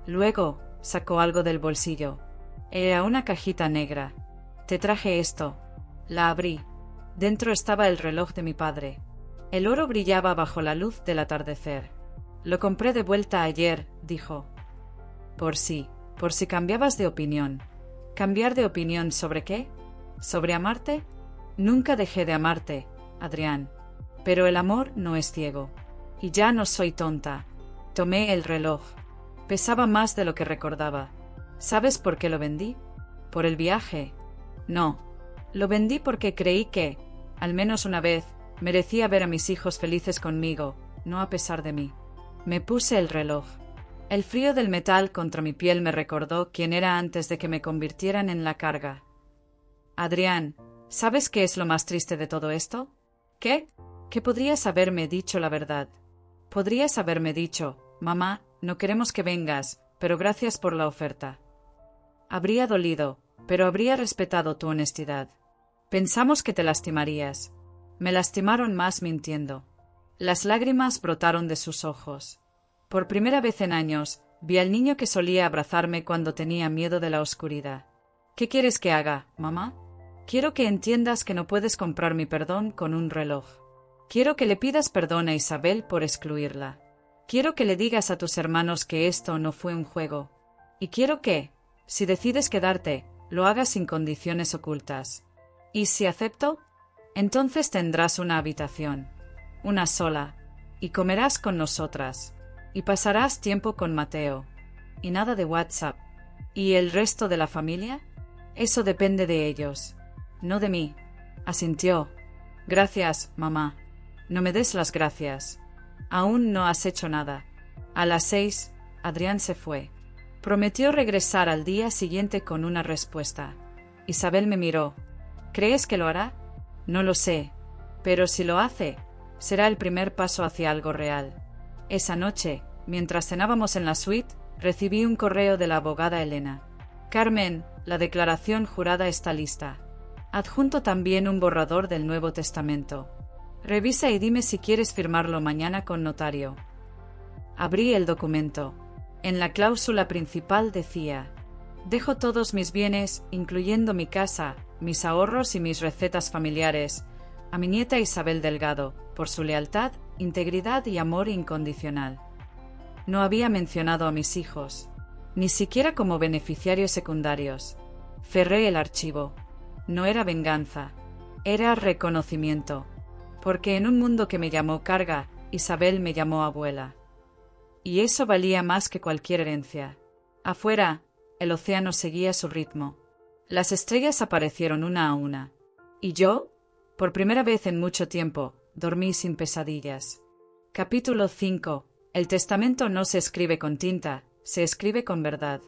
Luego sacó algo del bolsillo. Era una cajita negra. Te traje esto. La abrí. Dentro estaba el reloj de mi padre. El oro brillaba bajo la luz del atardecer. Lo compré de vuelta ayer, dijo. Por si cambiabas de opinión. ¿Cambiar de opinión sobre qué? ¿Sobre amarte? Nunca dejé de amarte, Adrián. Pero el amor no es ciego. Y ya no soy tonta. Tomé el reloj. Pesaba más de lo que recordaba. ¿Sabes por qué lo vendí? ¿Por el viaje? No. Lo vendí porque creí que, al menos una vez, merecía ver a mis hijos felices conmigo, no a pesar de mí. Me puse el reloj. El frío del metal contra mi piel me recordó quién era antes de que me convirtieran en la carga. Adrián, ¿sabes qué es lo más triste de todo esto? ¿Qué? Que podrías haberme dicho la verdad. Podrías haberme dicho, mamá, no queremos que vengas, pero gracias por la oferta. Habría dolido, pero habría respetado tu honestidad. Pensamos que te lastimarías. Me lastimaron más mintiendo. Las lágrimas brotaron de sus ojos. Por primera vez en años, vi al niño que solía abrazarme cuando tenía miedo de la oscuridad. ¿Qué quieres que haga, mamá? Quiero que entiendas que no puedes comprar mi perdón con un reloj. Quiero que le pidas perdón a Isabel por excluirla. Quiero que le digas a tus hermanos que esto no fue un juego. Y quiero que, si decides quedarte, lo hagas sin condiciones ocultas. ¿Y si acepto? Entonces tendrás una habitación, una sola, y comerás con nosotras, y pasarás tiempo con Mateo, y nada de WhatsApp. ¿Y el resto de la familia? Eso depende de ellos, no de mí. Asintió. Gracias, mamá. No me des las gracias. Aún no has hecho nada. A las 6, Adrián se fue. Prometió regresar al día siguiente con una respuesta. Isabel me miró. ¿Crees que lo hará? No lo sé. Pero si lo hace, será el primer paso hacia algo real. Esa noche, mientras cenábamos en la suite, recibí un correo de la abogada Elena. Carmen, la declaración jurada está lista. Adjunto también un borrador del Nuevo Testamento. Revisa y dime si quieres firmarlo mañana con notario. Abrí el documento. En la cláusula principal decía: dejo todos mis bienes, incluyendo mi casa, mis ahorros y mis recetas familiares, a mi nieta Isabel Delgado, por su lealtad, integridad y amor incondicional. No había mencionado a mis hijos, ni siquiera como beneficiarios secundarios. Cerré el archivo. No era venganza, era reconocimiento, porque en un mundo que me llamó carga, Isabel me llamó abuela. Y eso valía más que cualquier herencia. Afuera, el océano seguía su ritmo. Las estrellas aparecieron una a una. Y yo, por primera vez en mucho tiempo, dormí sin pesadillas. Capítulo 5. El testamento no se escribe con tinta, se escribe con verdad.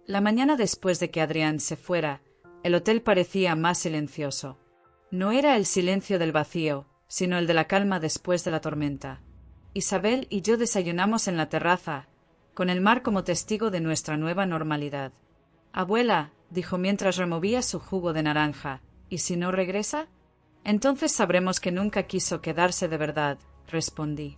La mañana después de que Adrián se fuera, el hotel parecía más silencioso. No era el silencio del vacío, sino el de la calma después de la tormenta. Isabel y yo desayunamos en la terraza, con el mar como testigo de nuestra nueva normalidad. Abuela, dijo mientras removía su jugo de naranja, ¿y si no regresa? Entonces sabremos que nunca quiso quedarse de verdad, respondí.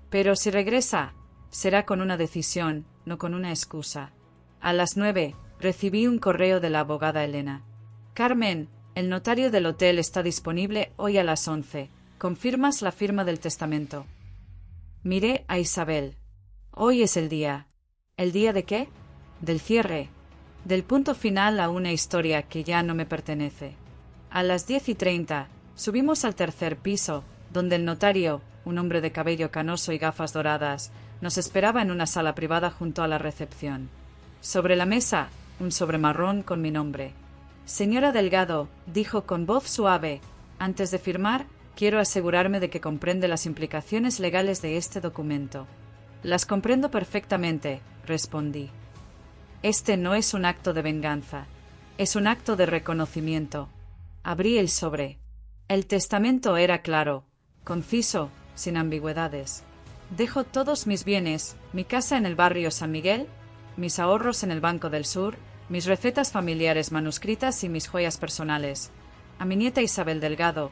Pero si regresa, será con una decisión, no con una excusa. A las 9, recibí un correo de la abogada Elena. Carmen, el notario del hotel está disponible hoy a las 11. ¿Confirmas la firma del testamento? Miré a Isabel. Hoy es el día. ¿El día de qué? Del cierre. Del punto final a una historia que ya no me pertenece. A las 10:30, subimos al tercer piso, donde el notario, un hombre de cabello canoso y gafas doradas, nos esperaba en una sala privada junto a la recepción. Sobre la mesa, un sobre marrón con mi nombre. Señora Delgado, dijo con voz suave, antes de firmar, quiero asegurarme de que comprende las implicaciones legales de este documento. Las comprendo perfectamente, respondí. Este no es un acto de venganza, es un acto de reconocimiento. Abrí el sobre. El testamento era claro, conciso, sin ambigüedades. Dejo todos mis bienes, mi casa en el barrio San Miguel, mis ahorros en el Banco del Sur, mis recetas familiares manuscritas y mis joyas personales, a mi nieta Isabel Delgado,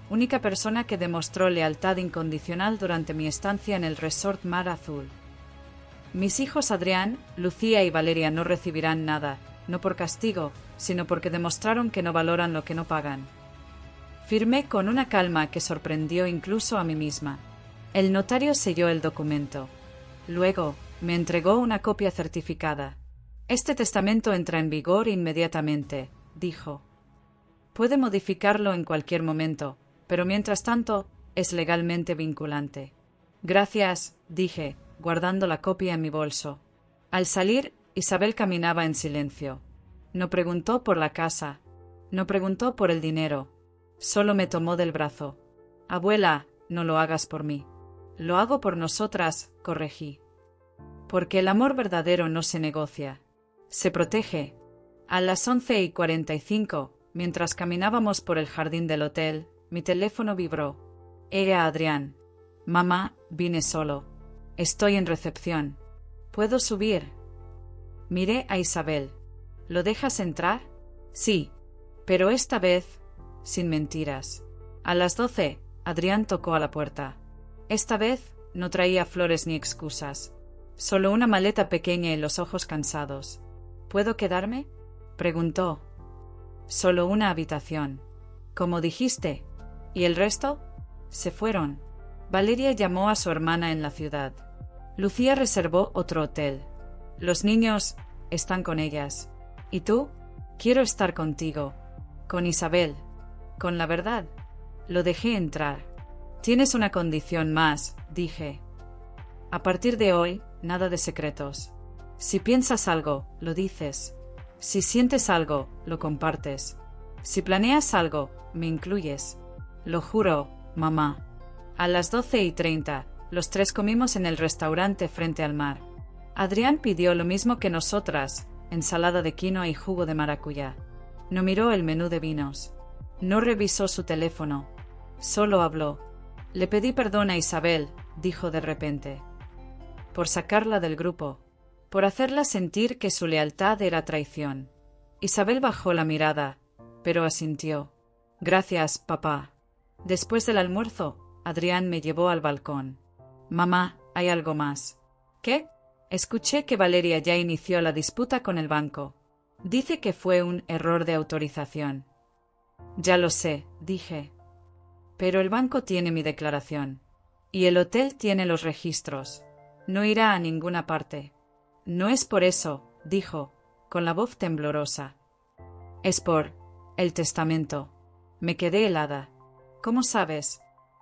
única persona que demostró lealtad incondicional durante mi estancia en el resort Mar Azul. Mis hijos Adrián, Lucía y Valeria no recibirán nada, no por castigo, sino porque demostraron que no valoran lo que no pagan. Firmé con una calma que sorprendió incluso a mí misma. El notario selló el documento. Luego, me entregó una copia certificada. Este testamento entra en vigor inmediatamente, dijo. Puede modificarlo en cualquier momento, pero mientras tanto, es legalmente vinculante. Gracias, dije, guardando la copia en mi bolso. Al salir, Isabel caminaba en silencio. No preguntó por la casa, no preguntó por el dinero, solo me tomó del brazo. Abuela, no lo hagas por mí. Lo hago por nosotras, corregí. Porque el amor verdadero no se negocia, se protege. A las 11:45, mientras caminábamos por el jardín del hotel, mi teléfono vibró. Era Adrián. Mamá, vine solo. Estoy en recepción. ¿Puedo subir? Miré a Isabel. ¿Lo dejas entrar? Sí, pero esta vez, sin mentiras. A las 12, Adrián tocó a la puerta. Esta vez no traía flores ni excusas. Solo una maleta pequeña y los ojos cansados. ¿Puedo quedarme? Preguntó. Solo una habitación. Como dijiste. ¿Y el resto? Se fueron. Valeria llamó a su hermana en la ciudad. Lucía reservó otro hotel. Los niños están con ellas. ¿Y tú? Quiero estar contigo. Con Isabel. Con la verdad. Lo dejé entrar. Tienes una condición más, dije. A partir de hoy, nada de secretos. Si piensas algo, lo dices. Si sientes algo, lo compartes. Si planeas algo, me incluyes. Lo juro, mamá. A las 12:30, los tres comimos en el restaurante frente al mar. Adrián pidió lo mismo que nosotras, ensalada de quinoa y jugo de maracuyá. No miró el menú de vinos. No revisó su teléfono. Solo habló. Le pedí perdón a Isabel, dijo de repente. Por sacarla del grupo. Por hacerla sentir que su lealtad era traición. Isabel bajó la mirada, pero asintió. Gracias, papá. Después del almuerzo, Adrián me llevó al balcón. Mamá, hay algo más. ¿Qué? Escuché que Valeria ya inició la disputa con el banco. Dice que fue un error de autorización. Ya lo sé, dije. Pero el banco tiene mi declaración. Y el hotel tiene los registros. No irá a ninguna parte. No es por eso, dijo, con la voz temblorosa. Es por el testamento. Me quedé helada. ¿Cómo sabes?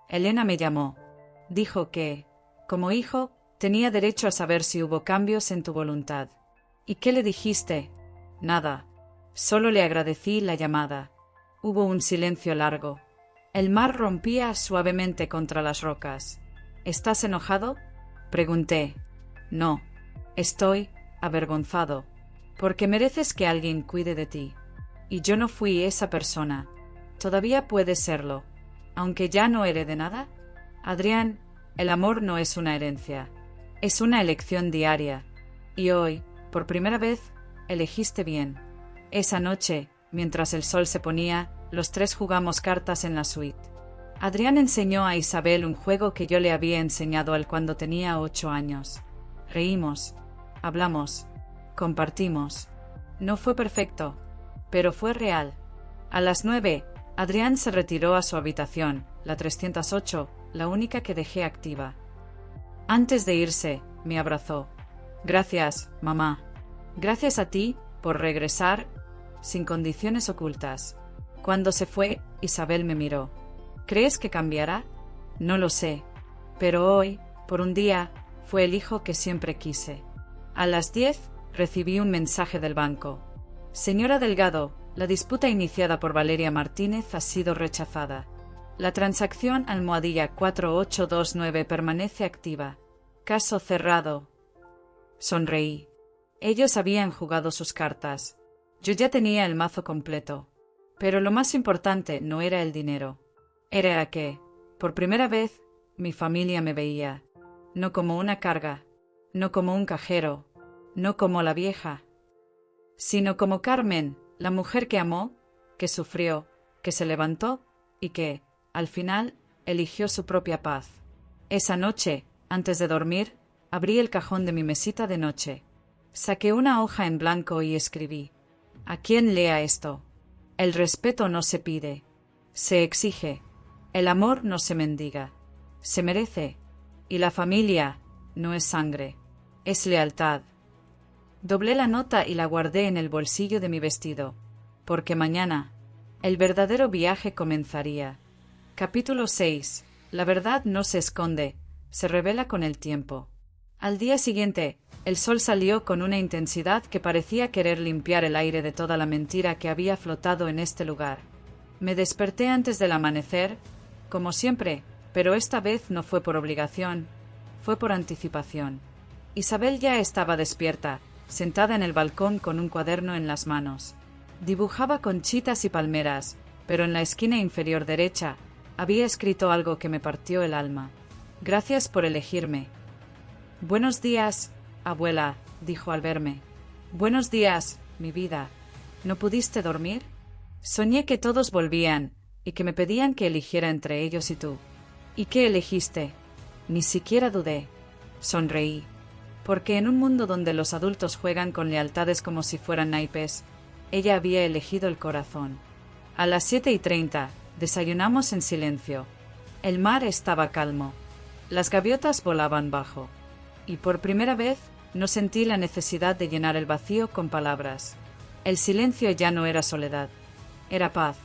Elena me llamó. Dijo que, como hijo, tenía derecho a saber si hubo cambios en tu voluntad. ¿Y qué le dijiste? Nada. Solo le agradecí la llamada. Hubo un silencio largo. El mar rompía suavemente contra las rocas. ¿Estás enojado? Pregunté. No. Estoy avergonzado. Porque mereces que alguien cuide de ti. Y yo no fui esa persona. Todavía puedes serlo. Aunque ya no herede nada. Adrián, el amor no es una herencia. Es una elección diaria. Y hoy, por primera vez, elegiste bien. Esa noche, mientras el sol se ponía, los tres jugamos cartas en la suite. Adrián enseñó a Isabel un juego que yo le había enseñado a él cuando tenía 8 años. Reímos, hablamos, compartimos. No fue perfecto, pero fue real. A las 9, Adrián se retiró a su habitación, la 308, la única que dejé activa. Antes de irse, me abrazó. Gracias, mamá. Gracias a ti por regresar sin condiciones ocultas. Cuando se fue, Isabel me miró. ¿Crees que cambiará? No lo sé. Pero hoy, por un día, fue el hijo que siempre quise. A las 10, recibí un mensaje del banco. Señora Delgado, la disputa iniciada por Valeria Martínez ha sido rechazada. La transacción #4829 permanece activa. Caso cerrado. Sonreí. Ellos habían jugado sus cartas. Yo ya tenía el mazo completo. Pero lo más importante no era el dinero. Era que, por primera vez, mi familia me veía. No como una carga. No como un cajero. No como la vieja. Sino como Carmen, la mujer que amó, que sufrió, que se levantó y que, al final, eligió su propia paz. Esa noche, antes de dormir, abrí el cajón de mi mesita de noche. Saqué una hoja en blanco y escribí: ¿a quién lea esto? El respeto no se pide, se exige. El amor no se mendiga, se merece. Y la familia no es sangre, es lealtad. Doblé la nota y la guardé en el bolsillo de mi vestido, porque mañana el verdadero viaje comenzaría. Capítulo 6. La verdad no se esconde, se revela con el tiempo. Al día siguiente, el sol salió con una intensidad que parecía querer limpiar el aire de toda la mentira que había flotado en este lugar. Me desperté antes del amanecer, como siempre, pero esta vez no fue por obligación, fue por anticipación. Isabel ya estaba despierta, sentada en el balcón con un cuaderno en las manos. Dibujaba conchitas y palmeras, pero en la esquina inferior derecha había escrito algo que me partió el alma. Gracias por elegirme. Buenos días, abuela, dijo al verme. Buenos días, mi vida. ¿No pudiste dormir? Soñé que todos volvían, y que me pedían que eligiera entre ellos y tú. ¿Y qué elegiste? Ni siquiera dudé. Sonreí. Porque en un mundo donde los adultos juegan con lealtades como si fueran naipes, ella había elegido el corazón. A las 7:30, desayunamos en silencio. El mar estaba calmo. Las gaviotas volaban bajo. Y por primera vez no sentí la necesidad de llenar el vacío con palabras. El silencio ya no era soledad. Era paz.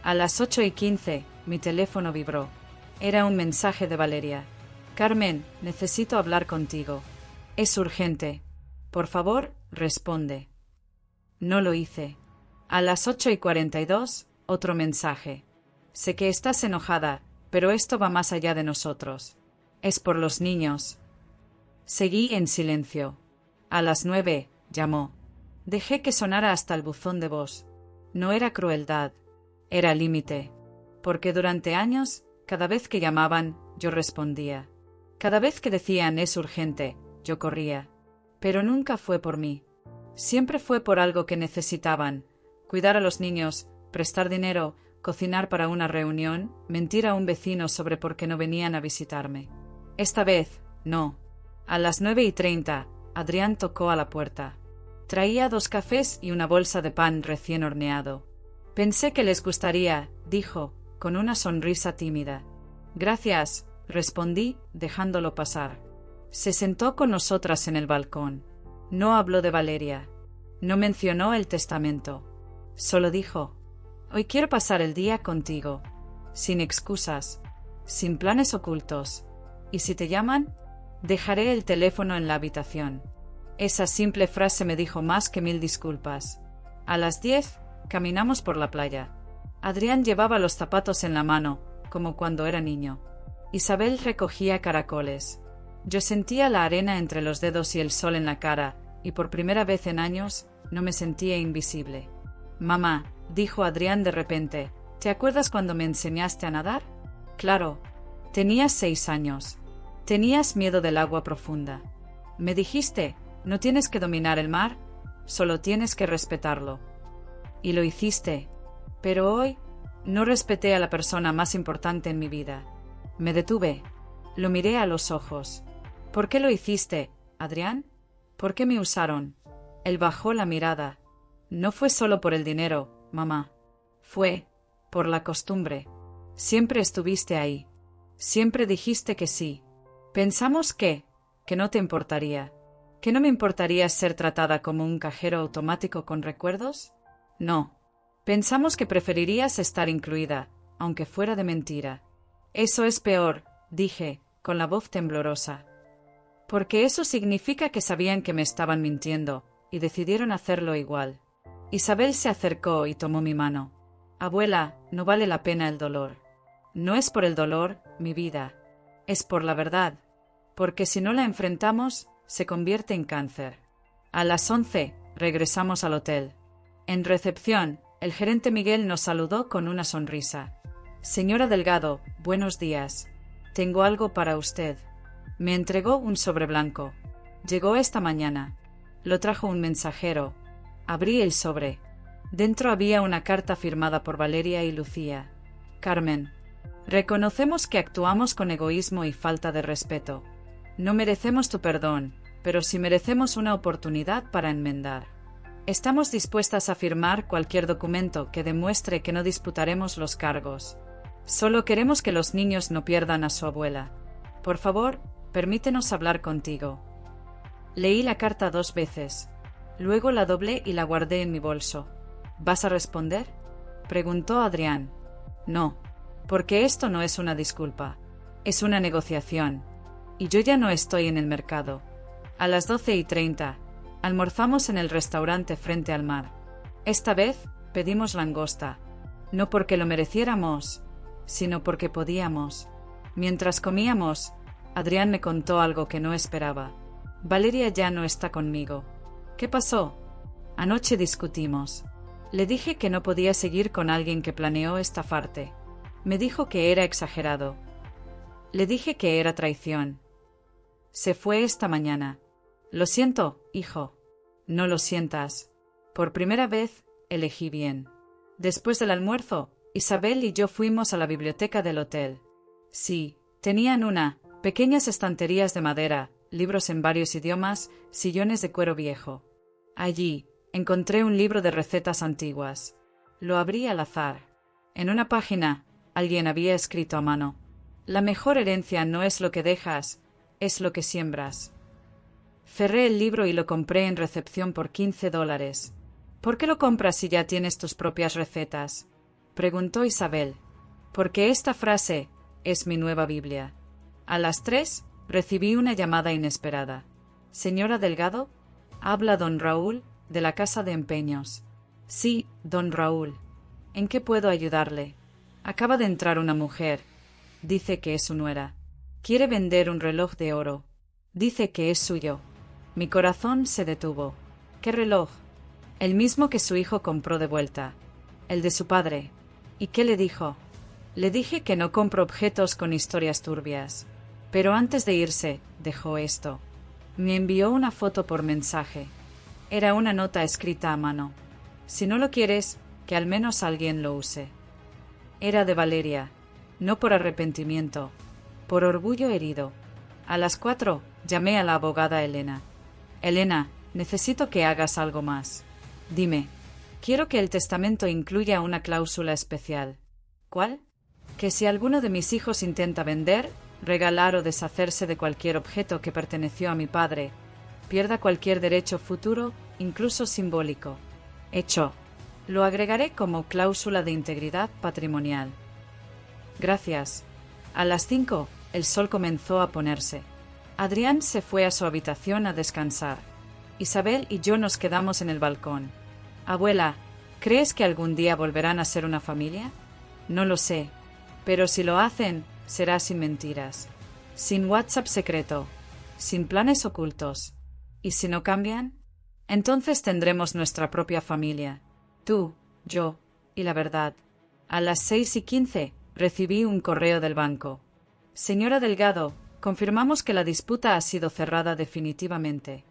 A las 8:15, mi teléfono vibró. Era un mensaje de Valeria. Carmen, necesito hablar contigo. Es urgente. Por favor, responde. No lo hice. A las 8:42, otro mensaje. Sé que estás enojada, pero esto va más allá de nosotros. Es por los niños. Seguí en silencio. A las 9, llamó. Dejé que sonara hasta el buzón de voz. No era crueldad. Era límite. Porque durante años, cada vez que llamaban, yo respondía. Cada vez que decían es urgente, yo corría. Pero nunca fue por mí. Siempre fue por algo que necesitaban. Cuidar a los niños, prestar dinero, cocinar para una reunión, mentir a un vecino sobre por qué no venían a visitarme. Esta vez, no. A las 9:30, Adrián tocó a la puerta. Traía 2 cafés y una bolsa de pan recién horneado. Pensé que les gustaría, dijo, con una sonrisa tímida. Gracias, respondí, dejándolo pasar. Se sentó con nosotras en el balcón. No habló de Valeria. No mencionó el testamento. Solo dijo, hoy quiero pasar el día contigo. Sin excusas. Sin planes ocultos. Y si te llaman, dejaré el teléfono en la habitación. Esa simple frase me dijo más que 1000 disculpas. A las 10, caminamos por la playa. Adrián llevaba los zapatos en la mano, como cuando era niño. Isabel recogía caracoles. Yo sentía la arena entre los dedos y el sol en la cara, y por primera vez en años, no me sentía invisible. Mamá, dijo Adrián de repente, ¿te acuerdas cuando me enseñaste a nadar? Claro. Tenías 6 años. Tenías miedo del agua profunda. Me dijiste, no tienes que dominar el mar, solo tienes que respetarlo. Y lo hiciste. Pero hoy, no respeté a la persona más importante en mi vida. Me detuve. Lo miré a los ojos. ¿Por qué lo hiciste, Adrián? ¿Por qué me usaron? Él bajó la mirada. No fue solo por el dinero, mamá. Fue por la costumbre. Siempre estuviste ahí. Siempre dijiste que sí. Pensamos que no te importaría. ¿Que no me importaría ser tratada como un cajero automático con recuerdos? No. Pensamos que preferirías estar incluida, aunque fuera de mentira. Eso es peor, dije, con la voz temblorosa. Porque eso significa que sabían que me estaban mintiendo, y decidieron hacerlo igual. Isabel se acercó y tomó mi mano. Abuela, no vale la pena el dolor. No es por el dolor, mi vida. Es por la verdad. Porque si no la enfrentamos, se convierte en cáncer. A las 11, regresamos al hotel. En recepción, el gerente Miguel nos saludó con una sonrisa. Señora Delgado, buenos días. Tengo algo para usted. Me entregó un sobre blanco. Llegó esta mañana. Lo trajo un mensajero. Abrí el sobre. Dentro había una carta firmada por Valeria y Lucía. Carmen, reconocemos que actuamos con egoísmo y falta de respeto. No merecemos tu perdón, pero sí merecemos una oportunidad para enmendar. Estamos dispuestas a firmar cualquier documento que demuestre que no disputaremos los cargos. Solo queremos que los niños no pierdan a su abuela. Por favor, permítenos hablar contigo. Leí la carta 2 veces. Luego la doblé y la guardé en mi bolso. ¿Vas a responder?, preguntó Adrián. No, porque esto no es una disculpa. Es una negociación. Y yo ya no estoy en el mercado. A las 12:30, almorzamos en el restaurante frente al mar. Esta vez, pedimos langosta. No porque lo mereciéramos, sino porque podíamos. Mientras comíamos, Adrián me contó algo que no esperaba. Valeria ya no está conmigo. ¿Qué pasó? Anoche discutimos. Le dije que no podía seguir con alguien que planeó estafarte. Me dijo que era exagerado. Le dije que era traición. Se fue esta mañana. Lo siento, hijo. No lo sientas. Por primera vez, elegí bien. Después del almuerzo, Isabel y yo fuimos a la biblioteca del hotel. Sí, tenían pequeñas estanterías de madera, libros en varios idiomas, sillones de cuero viejo. Allí, encontré un libro de recetas antiguas. Lo abrí al azar. En una página, alguien había escrito a mano: la mejor herencia no es lo que dejas, es lo que siembras. Cerré el libro y lo compré en recepción por $15. ¿Por qué lo compras si ya tienes tus propias recetas? Preguntó Isabel. Porque esta frase es mi nueva Biblia. A las 3 recibí una llamada inesperada. Señora Delgado, habla don Raúl, de la casa de empeños. Sí, don Raúl. ¿En qué puedo ayudarle? Acaba de entrar una mujer. Dice que es su nuera. Quiere vender un reloj de oro. Dice que es suyo. Mi corazón se detuvo. ¿Qué reloj? El mismo que su hijo compró de vuelta. El de su padre. ¿Y qué le dijo? Le dije que no compro objetos con historias turbias. Pero antes de irse, dejó esto. Me envió una foto por mensaje. Era una nota escrita a mano. Si no lo quieres, que al menos alguien lo use. Era de Valeria, no por arrepentimiento, por orgullo herido. A las 4 llamé a la abogada Elena. Elena, necesito que hagas algo más. Dime, quiero que el testamento incluya una cláusula especial. ¿Cuál? Que si alguno de mis hijos intenta vender, regalar o deshacerse de cualquier objeto que perteneció a mi padre, pierda cualquier derecho futuro, incluso simbólico. Hecho. Lo agregaré como cláusula de integridad patrimonial. Gracias. A las 5, el sol comenzó a ponerse. Adrián se fue a su habitación a descansar. Isabel y yo nos quedamos en el balcón. Abuela, ¿crees que algún día volverán a ser una familia? No lo sé, pero si lo hacen, será sin mentiras, sin WhatsApp secreto, sin planes ocultos. ¿Y si no cambian? Entonces tendremos nuestra propia familia. Tú, yo y la verdad. A las 6:15 recibí un correo del banco. Señora Delgado, confirmamos que la disputa ha sido cerrada definitivamente.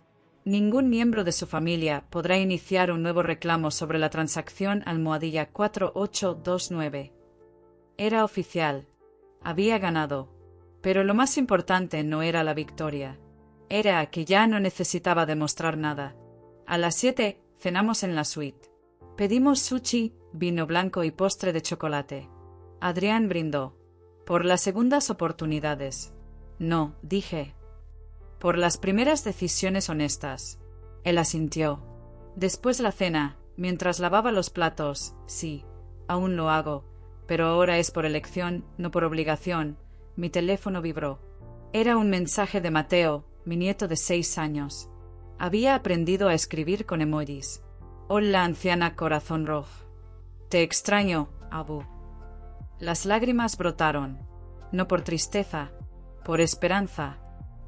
Ningún miembro de su familia podrá iniciar un nuevo reclamo sobre la transacción almohadilla 4829. Era oficial. Había ganado. Pero lo más importante no era la victoria. Era que ya no necesitaba demostrar nada. A las 7 cenamos en la suite. Pedimos sushi, vino blanco y postre de chocolate. Adrián brindó. Por las segundas oportunidades. No, dije. Por las primeras decisiones honestas. Él asintió. Después la cena, mientras lavaba los platos, sí, aún lo hago, pero ahora es por elección, no por obligación. Mi teléfono vibró. Era un mensaje de Mateo, mi nieto de 6 años. Había aprendido a escribir con emojis. Hola, anciana corazón rojo. Te extraño, Abu. Las lágrimas brotaron. No por tristeza, por esperanza,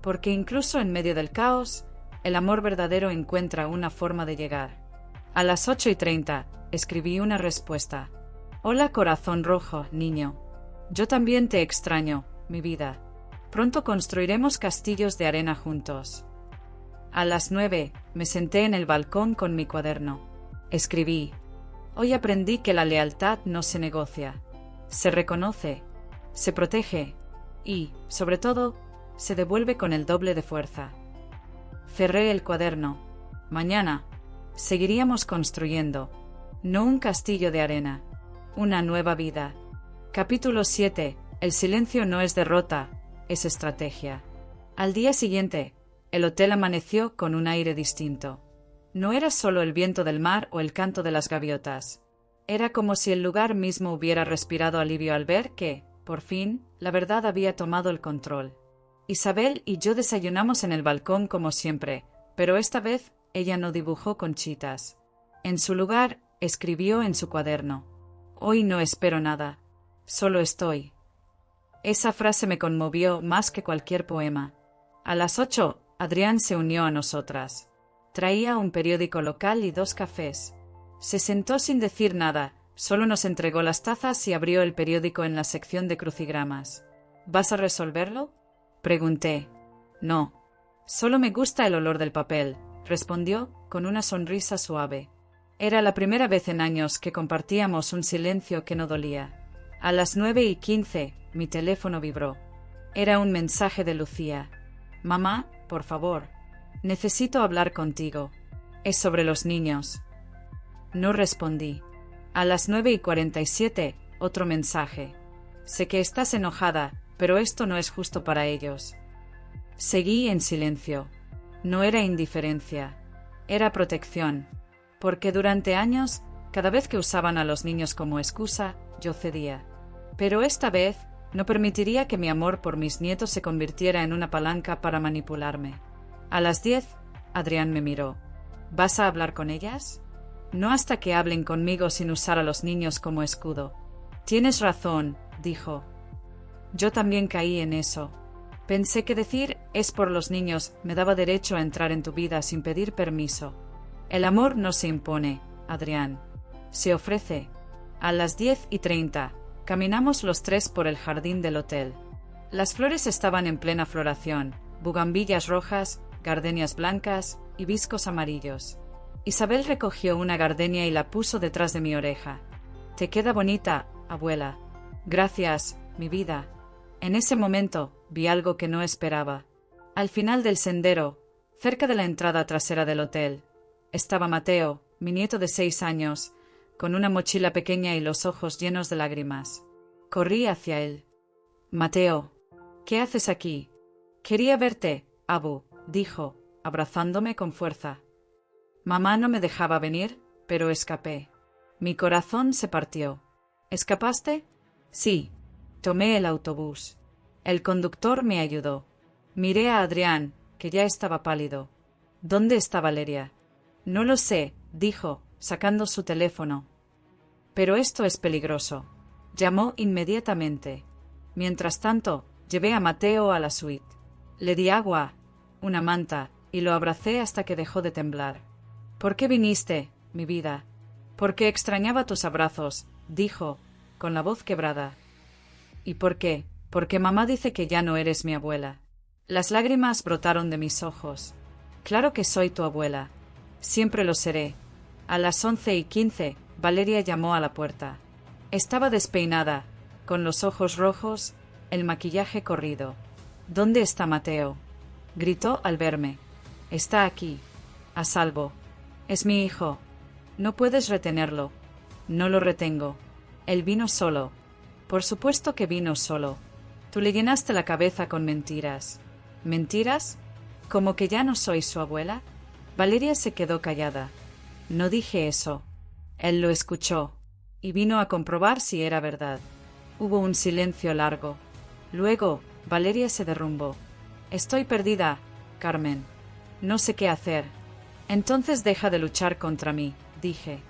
porque incluso en medio del caos, el amor verdadero encuentra una forma de llegar. A las 8:30 escribí una respuesta. Hola, corazón rojo, niño. Yo también te extraño, mi vida. Pronto construiremos castillos de arena juntos. A las 9 me senté en el balcón con mi cuaderno. Escribí. Hoy aprendí que la lealtad no se negocia. Se reconoce, se protege y, sobre todo, se devuelve con el doble de fuerza. Cerré el cuaderno. Mañana seguiríamos construyendo, no un castillo de arena, una nueva vida. Capítulo 7. El silencio no es derrota, es estrategia. Al día siguiente, el hotel amaneció con un aire distinto. No era solo el viento del mar o el canto de las gaviotas. Era como si el lugar mismo hubiera respirado alivio al ver que, por fin, la verdad había tomado el control. Isabel y yo desayunamos en el balcón como siempre, pero esta vez ella no dibujó conchitas. En su lugar, escribió en su cuaderno. Hoy no espero nada. Solo estoy. Esa frase me conmovió más que cualquier poema. A las 8, Adrián se unió a nosotras. Traía un periódico local y 2 cafés. Se sentó sin decir nada, solo nos entregó las tazas y abrió el periódico en la sección de crucigramas. ¿Vas a resolverlo? Pregunté. No. Solo me gusta el olor del papel, respondió, con una sonrisa suave. Era la primera vez en años que compartíamos un silencio que no dolía. A las 9:15, mi teléfono vibró. Era un mensaje de Lucía. Mamá, por favor. Necesito hablar contigo. Es sobre los niños. No respondí. A las 9:47, otro mensaje. Sé que estás enojada, pero esto no es justo para ellos. Seguí en silencio. No era indiferencia. Era protección. Porque durante años, cada vez que usaban a los niños como excusa, yo cedía. Pero esta vez, no permitiría que mi amor por mis nietos se convirtiera en una palanca para manipularme. A las 10, Adrián me miró. ¿Vas a hablar con ellas? No hasta que hablen conmigo sin usar a los niños como escudo. Tienes razón, dijo. Yo también caí en eso. Pensé que decir es por los niños me daba derecho a entrar en tu vida sin pedir permiso. El amor no se impone, Adrián. Se ofrece. A las 10:30, caminamos los tres por el jardín del hotel. Las flores estaban en plena floración, bugambillas rojas, gardenias blancas, hibiscos amarillos. Isabel recogió una gardenia y la puso detrás de mi oreja. Te queda bonita, abuela. Gracias, mi vida. En ese momento, vi algo que no esperaba. Al final del sendero, cerca de la entrada trasera del hotel, estaba Mateo, mi nieto de 6 años, con una mochila pequeña y los ojos llenos de lágrimas. Corrí hacia él. Mateo, ¿qué haces aquí? Quería verte, Abu, dijo, abrazándome con fuerza. Mamá no me dejaba venir, pero escapé. Mi corazón se partió. ¿Escapaste? Sí. Tomé el autobús. El conductor me ayudó. Miré a Adrián, que ya estaba pálido. ¿Dónde está Valeria? No lo sé, dijo, sacando su teléfono. Pero esto es peligroso. Llamó inmediatamente. Mientras tanto, llevé a Mateo a la suite. Le di agua, una manta, y lo abracé hasta que dejó de temblar. ¿Por qué viniste, mi vida? Porque extrañaba tus abrazos, dijo, con la voz quebrada. ¿Y por qué? Porque mamá dice que ya no eres mi abuela. Las lágrimas brotaron de mis ojos. Claro que soy tu abuela. Siempre lo seré. A las 11:15, Valeria llamó a la puerta. Estaba despeinada, con los ojos rojos, el maquillaje corrido. ¿Dónde está Mateo? Gritó al verme. Está aquí, a salvo. Es mi hijo. No puedes retenerlo. No lo retengo. Él vino solo. Por supuesto que vino solo. Tú le llenaste la cabeza con mentiras. ¿Mentiras? ¿Como que ya no soy su abuela? Valeria se quedó callada. No dije eso. Él lo escuchó, y vino a comprobar si era verdad. Hubo un silencio largo. Luego, Valeria se derrumbó. Estoy perdida, Carmen. No sé qué hacer. Entonces deja de luchar contra mí, dije.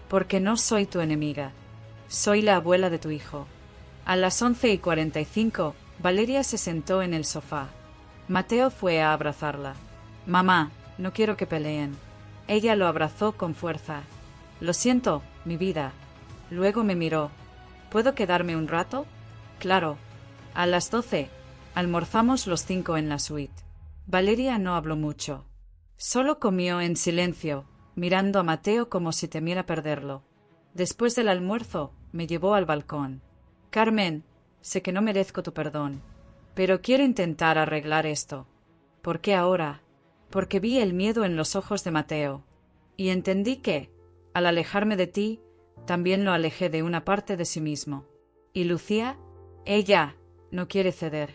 Porque no soy tu enemiga. Soy la abuela de tu hijo. A las 11:45, Valeria se sentó en el sofá. Mateo fue a abrazarla. Mamá, no quiero que peleen. Ella lo abrazó con fuerza. Lo siento, mi vida. Luego me miró. ¿Puedo quedarme un rato? Claro. A las 12, almorzamos los 5 en la suite. Valeria no habló mucho. Solo comió en silencio, mirando a Mateo como si temiera perderlo. Después del almuerzo, me llevó al balcón. Carmen, sé que no merezco tu perdón, pero quiero intentar arreglar esto. ¿Por qué ahora? Porque vi el miedo en los ojos de Mateo. Y entendí que, al alejarme de ti, también lo alejé de una parte de sí mismo. ¿Y Lucía? Ella no quiere ceder.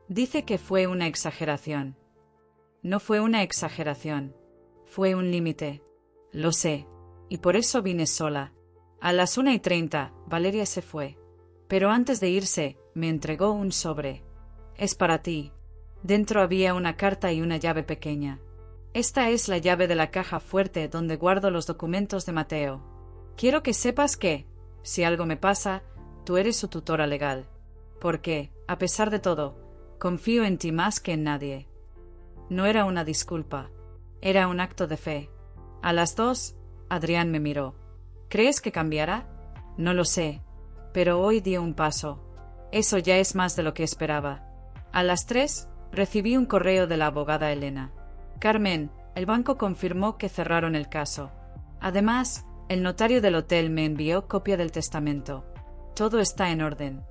Dice que fue una exageración. No fue una exageración. Fue un límite. Lo sé. Y por eso vine sola. A las 1:30, Valeria se fue. Pero antes de irse, me entregó un sobre. Es para ti. Dentro había una carta y una llave pequeña. Esta es la llave de la caja fuerte donde guardo los documentos de Mateo. Quiero que sepas que, si algo me pasa, tú eres su tutora legal. Porque, a pesar de todo, confío en ti más que en nadie. No era una disculpa. Era un acto de fe. A las 2, Adrián me miró. ¿Crees que cambiará? No lo sé. Pero hoy dio un paso. Eso ya es más de lo que esperaba. A las 3, recibí un correo de la abogada Elena. Carmen, el banco confirmó que cerraron el caso. Además, el notario del hotel me envió copia del testamento. Todo está en orden.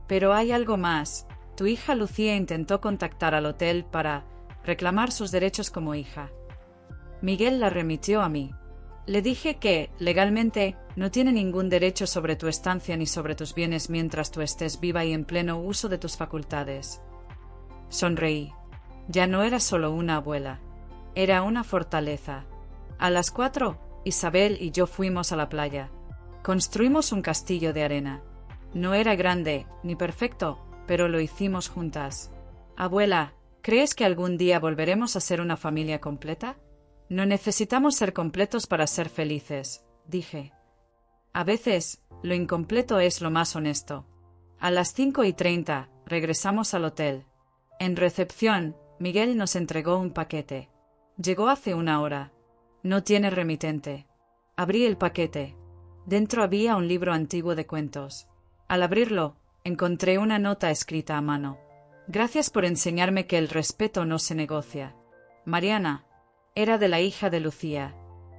Pero hay algo más. Tu hija Lucía intentó contactar al hotel para reclamar sus derechos como hija. Miguel la remitió a mí. Le dije que, legalmente, no tiene ningún derecho sobre tu estancia ni sobre tus bienes mientras tú estés viva y en pleno uso de tus facultades. Sonreí. Ya no era solo una abuela. Era una fortaleza. A las 4, Isabel y yo fuimos a la playa. Construimos un castillo de arena. No era grande ni perfecto, pero lo hicimos juntas. Abuela, ¿crees que algún día volveremos a ser una familia completa? No necesitamos ser completos para ser felices, dije. A veces, lo incompleto es lo más honesto. A las 5:30, regresamos al hotel. En recepción, Miguel nos entregó un paquete. Llegó hace una hora. No tiene remitente. Abrí el paquete. Dentro había un libro antiguo de cuentos. Al abrirlo, encontré una nota escrita a mano. Gracias por enseñarme que el respeto no se negocia. Mariana. Era de la hija de Lucía.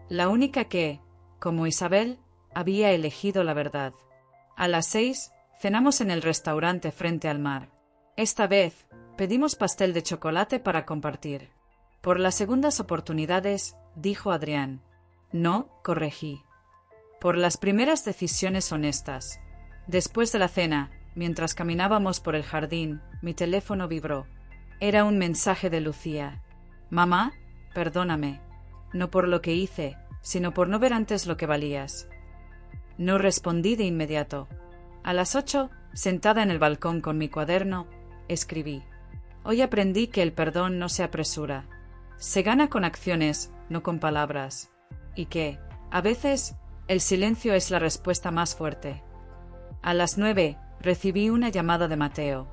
La única que, como Isabel, había elegido la verdad. A las 6, cenamos en el restaurante frente al mar. Esta vez, pedimos pastel de chocolate para compartir. Por las segundas oportunidades, dijo Adrián. No, corregí. Por las primeras decisiones honestas. Después de la cena, mientras caminábamos por el jardín, mi teléfono vibró. Era un mensaje de Lucía. Mamá, perdóname. No por lo que hice, sino por no ver antes lo que valías. No respondí de inmediato. A las 8, sentada en el balcón con mi cuaderno, escribí. Hoy aprendí que el perdón no se apresura. Se gana con acciones, no con palabras. Y que, a veces, el silencio es la respuesta más fuerte. A las 9, recibí una llamada de Mateo.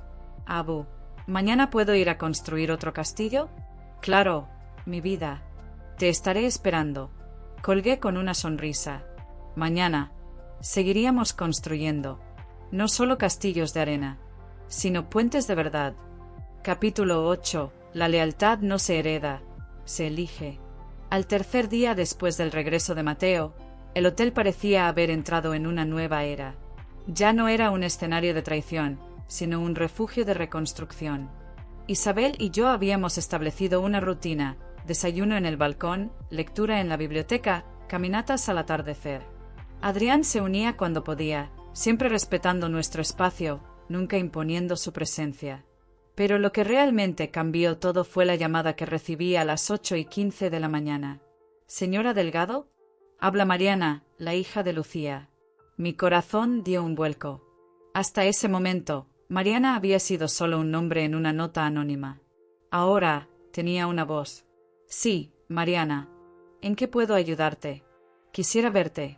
Abu, ¿mañana puedo ir a construir otro castillo? Claro, mi vida. Te estaré esperando. Colgué con una sonrisa. Mañana. Seguiríamos construyendo. No solo castillos de arena, sino puentes de verdad. Capítulo 8. La lealtad no se hereda, se elige. Al tercer día después del regreso de Mateo, el hotel parecía haber entrado en una nueva era. Ya no era un escenario de traición, sino un refugio de reconstrucción. Isabel y yo habíamos establecido una rutina: desayuno en el balcón, lectura en la biblioteca, caminatas al atardecer. Adrián se unía cuando podía, siempre respetando nuestro espacio, nunca imponiendo su presencia. Pero lo que realmente cambió todo fue la llamada que recibí a las 8:15 de la mañana. «¿Señora Delgado?» «Habla Mariana, la hija de Lucía». Mi corazón dio un vuelco. Hasta ese momento, Mariana había sido solo un nombre en una nota anónima. Ahora tenía una voz. «Sí, Mariana. ¿En qué puedo ayudarte? Quisiera verte.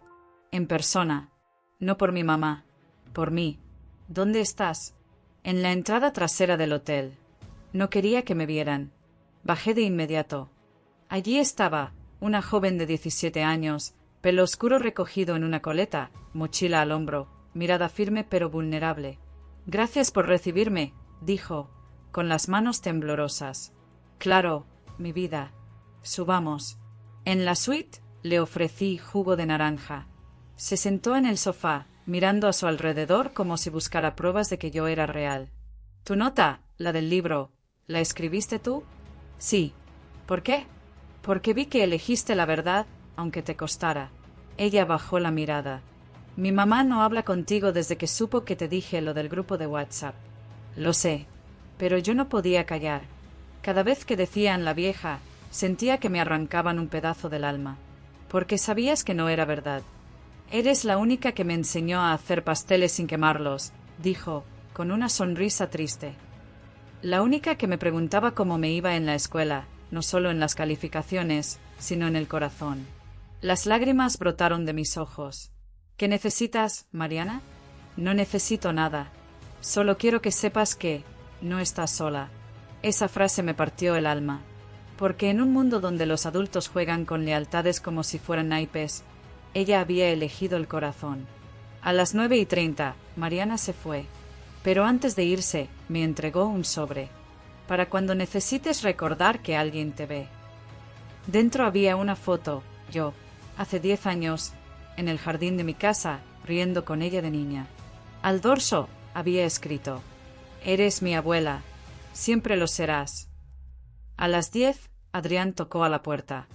En persona. No por mi mamá. Por mí. ¿Dónde estás?» «En la entrada trasera del hotel. No quería que me vieran. Bajé de inmediato. Allí estaba, una joven de 17 años, pelo oscuro recogido en una coleta, mochila al hombro, mirada firme pero vulnerable. «Gracias por recibirme», dijo, con las manos temblorosas. «Claro, mi vida. Subamos». En la suite le ofrecí jugo de naranja. Se sentó en el sofá, mirando a su alrededor como si buscara pruebas de que yo era real. «¿Tu nota, la del libro, la escribiste tú?» «Sí». «¿Por qué?» «Porque vi que elegiste la verdad, aunque te costara». Ella bajó la mirada. «Mi mamá no habla contigo desde que supo que te dije lo del grupo de WhatsApp». «Lo sé, pero yo no podía callar. Cada vez que decían la vieja, sentía que me arrancaban un pedazo del alma. Porque sabías que no era verdad. Eres la única que me enseñó a hacer pasteles sin quemarlos», dijo, con una sonrisa triste. La única que me preguntaba cómo me iba en la escuela, no solo en las calificaciones, sino en el corazón. Las lágrimas brotaron de mis ojos. «¿Qué necesitas, Mariana?» «No necesito nada. Solo quiero que sepas que no estás sola». Esa frase me partió el alma. Porque en un mundo donde los adultos juegan con lealtades como si fueran naipes, ella había elegido el corazón. A las 9:30, Mariana se fue. Pero antes de irse, me entregó un sobre. «Para cuando necesites recordar que alguien te ve». Dentro había una foto, yo, hace 10 años, en el jardín de mi casa, riendo con ella de niña. Al dorso había escrito: «Eres mi abuela. Siempre lo serás». A las 10, Adrián tocó a la puerta.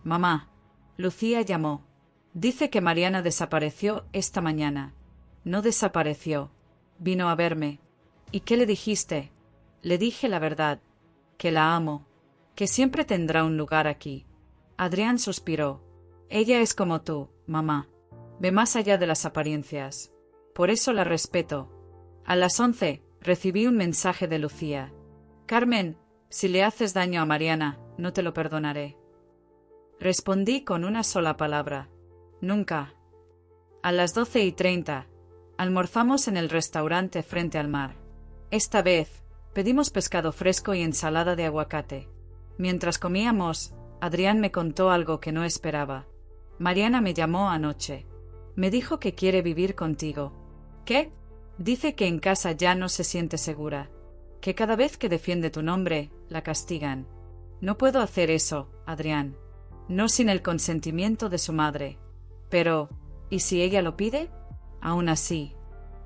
«Mamá». Lucía llamó. «Dice que Mariana desapareció esta mañana». «No desapareció. Vino a verme». «¿Y qué le dijiste?» «Le dije la verdad. Que la amo. Que siempre tendrá un lugar aquí». Adrián suspiró. Ella es como tú, mamá. Ve más allá de las apariencias. Por eso la respeto. A las 11, recibí un mensaje de Lucía. Carmen, si le haces daño a Mariana, no te lo perdonaré. Respondí con una sola palabra. Nunca. A las 12:30, almorzamos en el restaurante frente al mar. Esta vez, pedimos pescado fresco y ensalada de aguacate. Mientras comíamos, Adrián me contó algo que no esperaba. Mariana me llamó anoche. Me dijo que quiere vivir contigo. ¿Qué? Dice que en casa ya no se siente segura. Que cada vez que defiende tu nombre, la castigan. No puedo hacer eso, Adrián. No sin el consentimiento de su madre. Pero, ¿y si ella lo pide? Aún así,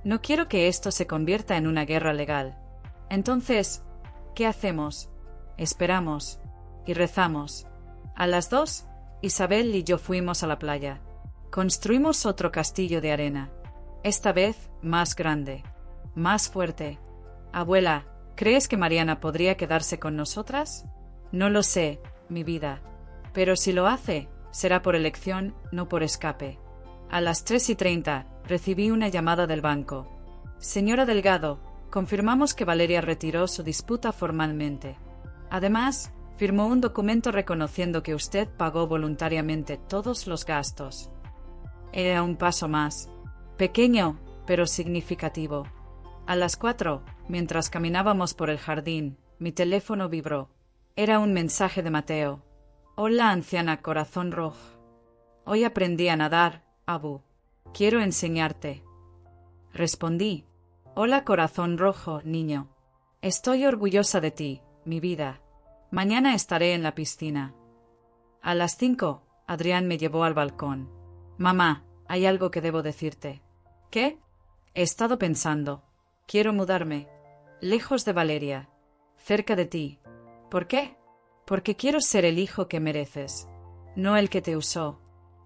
no quiero que esto se convierta en una guerra legal. Entonces, ¿qué hacemos? Esperamos. Y rezamos. A las 2, Isabel y yo fuimos a la playa. Construimos otro castillo de arena. Esta vez, más grande. Más fuerte. Abuela, ¿crees que Mariana podría quedarse con nosotras? No lo sé, mi vida. Pero si lo hace, será por elección, no por escape. A las 3:30, recibí una llamada del banco. Señora Delgado, confirmamos que Valeria retiró su disputa formalmente. Además, firmó un documento reconociendo que usted pagó voluntariamente todos los gastos. Era un paso más. Pequeño, pero significativo. A las 4, mientras caminábamos por el jardín, mi teléfono vibró. Era un mensaje de Mateo. Hola, anciana corazón rojo. Hoy aprendí a nadar, Abu. Quiero enseñarte. Respondí. Hola, corazón rojo, niño. Estoy orgullosa de ti, mi vida. Mañana estaré en la piscina. A las 5, Adrián me llevó al balcón. Mamá, hay algo que debo decirte. ¿Qué? He estado pensando. Quiero mudarme. Lejos de Valeria. Cerca de ti. ¿Por qué? Porque quiero ser el hijo que mereces. No el que te usó.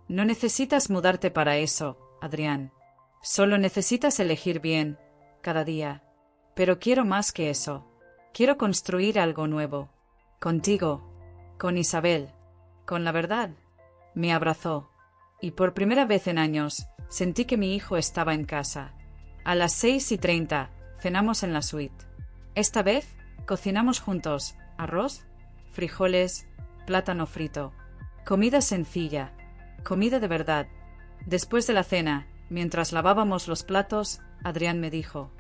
No necesitas mudarte para eso, Adrián. Solo necesitas elegir bien, cada día. Pero quiero más que eso. Quiero construir algo nuevo. Contigo. Con Isabel. Con la verdad. Me abrazó. Y por primera vez en años, sentí que mi hijo estaba en casa. A las 6:30, cenamos en la suite. Esta vez, cocinamos juntos, arroz, frijoles, plátano frito. Comida sencilla. Comida de verdad. Después de la cena, mientras lavábamos los platos, Adrián me dijo: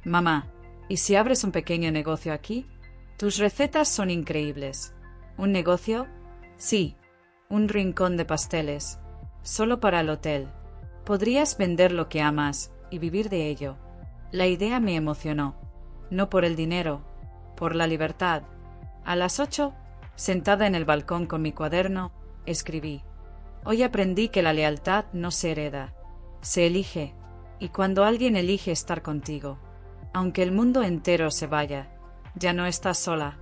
Mamá, ¿y si abres un pequeño negocio aquí? Tus recetas son increíbles. ¿Un negocio? Sí. Un rincón de pasteles. Solo para el hotel. Podrías vender lo que amas y vivir de ello. La idea me emocionó. No por el dinero, por la libertad. A las 8, sentada en el balcón con mi cuaderno, escribí: Hoy aprendí que la lealtad no se hereda, se elige, y cuando alguien elige estar contigo, aunque el mundo entero se vaya, ya no estás sola.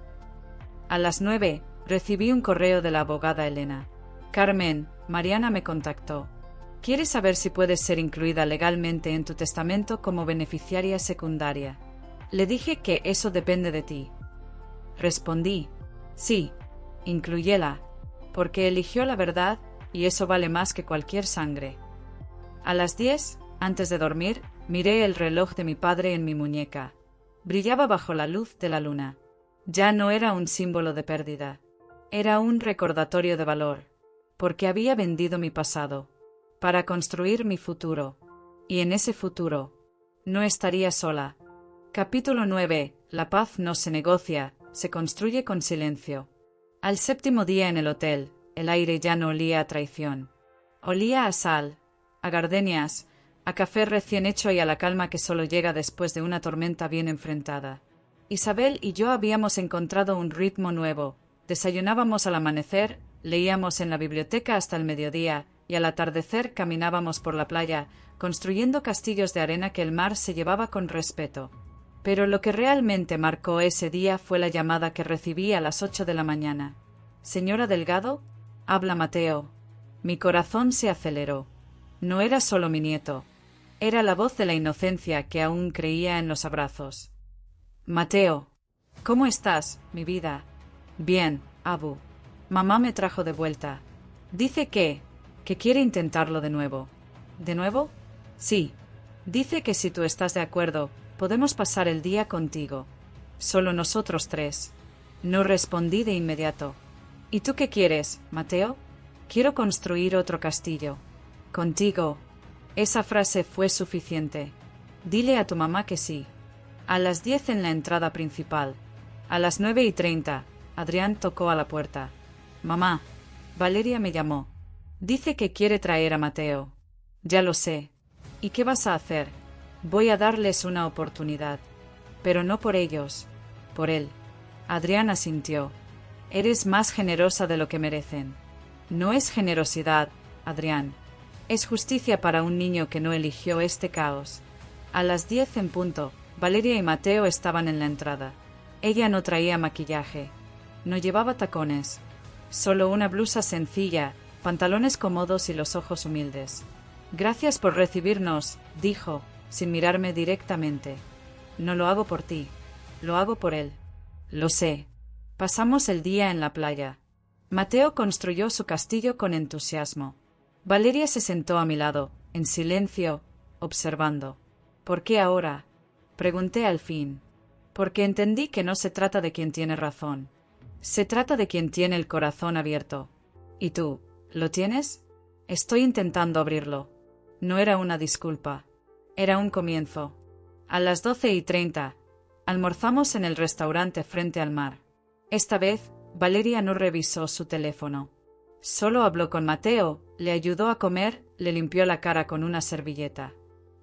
A las 9, recibí un correo de la abogada Elena. Carmen, Mariana me contactó. Quiere saber si puedes ser incluida legalmente en tu testamento como beneficiaria secundaria. Le dije que eso depende de ti. Respondí: sí, inclúyela, porque eligió la verdad y eso vale más que cualquier sangre. A las 10, antes de dormir, miré el reloj de mi padre en mi muñeca. Brillaba bajo la luz de la luna. Ya no era un símbolo de pérdida. Era un recordatorio de valor, porque había vendido mi pasado para construir mi futuro, y en ese futuro no estaría sola. Capítulo 9. La paz no se negocia, se construye con silencio. Al 7º día en el hotel, el aire ya no olía a traición. Olía a sal, a gardenias, a café recién hecho y a la calma que solo llega después de una tormenta bien enfrentada. Isabel y yo habíamos encontrado un ritmo nuevo. Desayunábamos al amanecer, leíamos en la biblioteca hasta el mediodía, y al atardecer caminábamos por la playa, construyendo castillos de arena que el mar se llevaba con respeto. Pero lo que realmente marcó ese día fue la llamada que recibí a las 8 de la mañana. «Señora Delgado, habla Mateo». Mi corazón se aceleró. No era solo mi nieto. Era la voz de la inocencia que aún creía en los abrazos. «Mateo, ¿cómo estás, mi vida?» «Bien, Abu. Mamá me trajo de vuelta. Dice que que quiere intentarlo de nuevo. ¿De nuevo? Sí. Dice que si tú estás de acuerdo, podemos pasar el día contigo. Solo nosotros tres. No respondí de inmediato. ¿Y tú qué quieres, Mateo? Quiero construir otro castillo. Contigo. Esa frase fue suficiente. Dile a tu mamá que sí. A las 10 en la entrada principal. A las 9:30, Adrián tocó a la puerta. Mamá. Valeria me llamó. Dice que quiere traer a Mateo. Ya lo sé. ¿Y qué vas a hacer? Voy a darles una oportunidad. Pero no por ellos. Por él. Adrián asintió. Eres más generosa de lo que merecen. No es generosidad, Adrián. Es justicia para un niño que no eligió este caos. A las 10 en punto, Valeria y Mateo estaban en la entrada. Ella no traía maquillaje. No llevaba tacones. Solo una blusa sencilla, pantalones cómodos y los ojos humildes. Gracias por recibirnos, dijo, sin mirarme directamente. No lo hago por ti. Lo hago por él. Lo sé. Pasamos el día en la playa. Mateo construyó su castillo con entusiasmo. Valeria se sentó a mi lado, en silencio, observando. ¿Por qué ahora? Pregunté al fin. Porque entendí que no se trata de quien tiene razón. Se trata de quien tiene el corazón abierto. ¿Y tú, lo tienes? Estoy intentando abrirlo. No era una disculpa. Era un comienzo. A las 12:30, almorzamos en el restaurante frente al mar. Esta vez, Valeria no revisó su teléfono. Solo habló con Mateo, le ayudó a comer, le limpió la cara con una servilleta.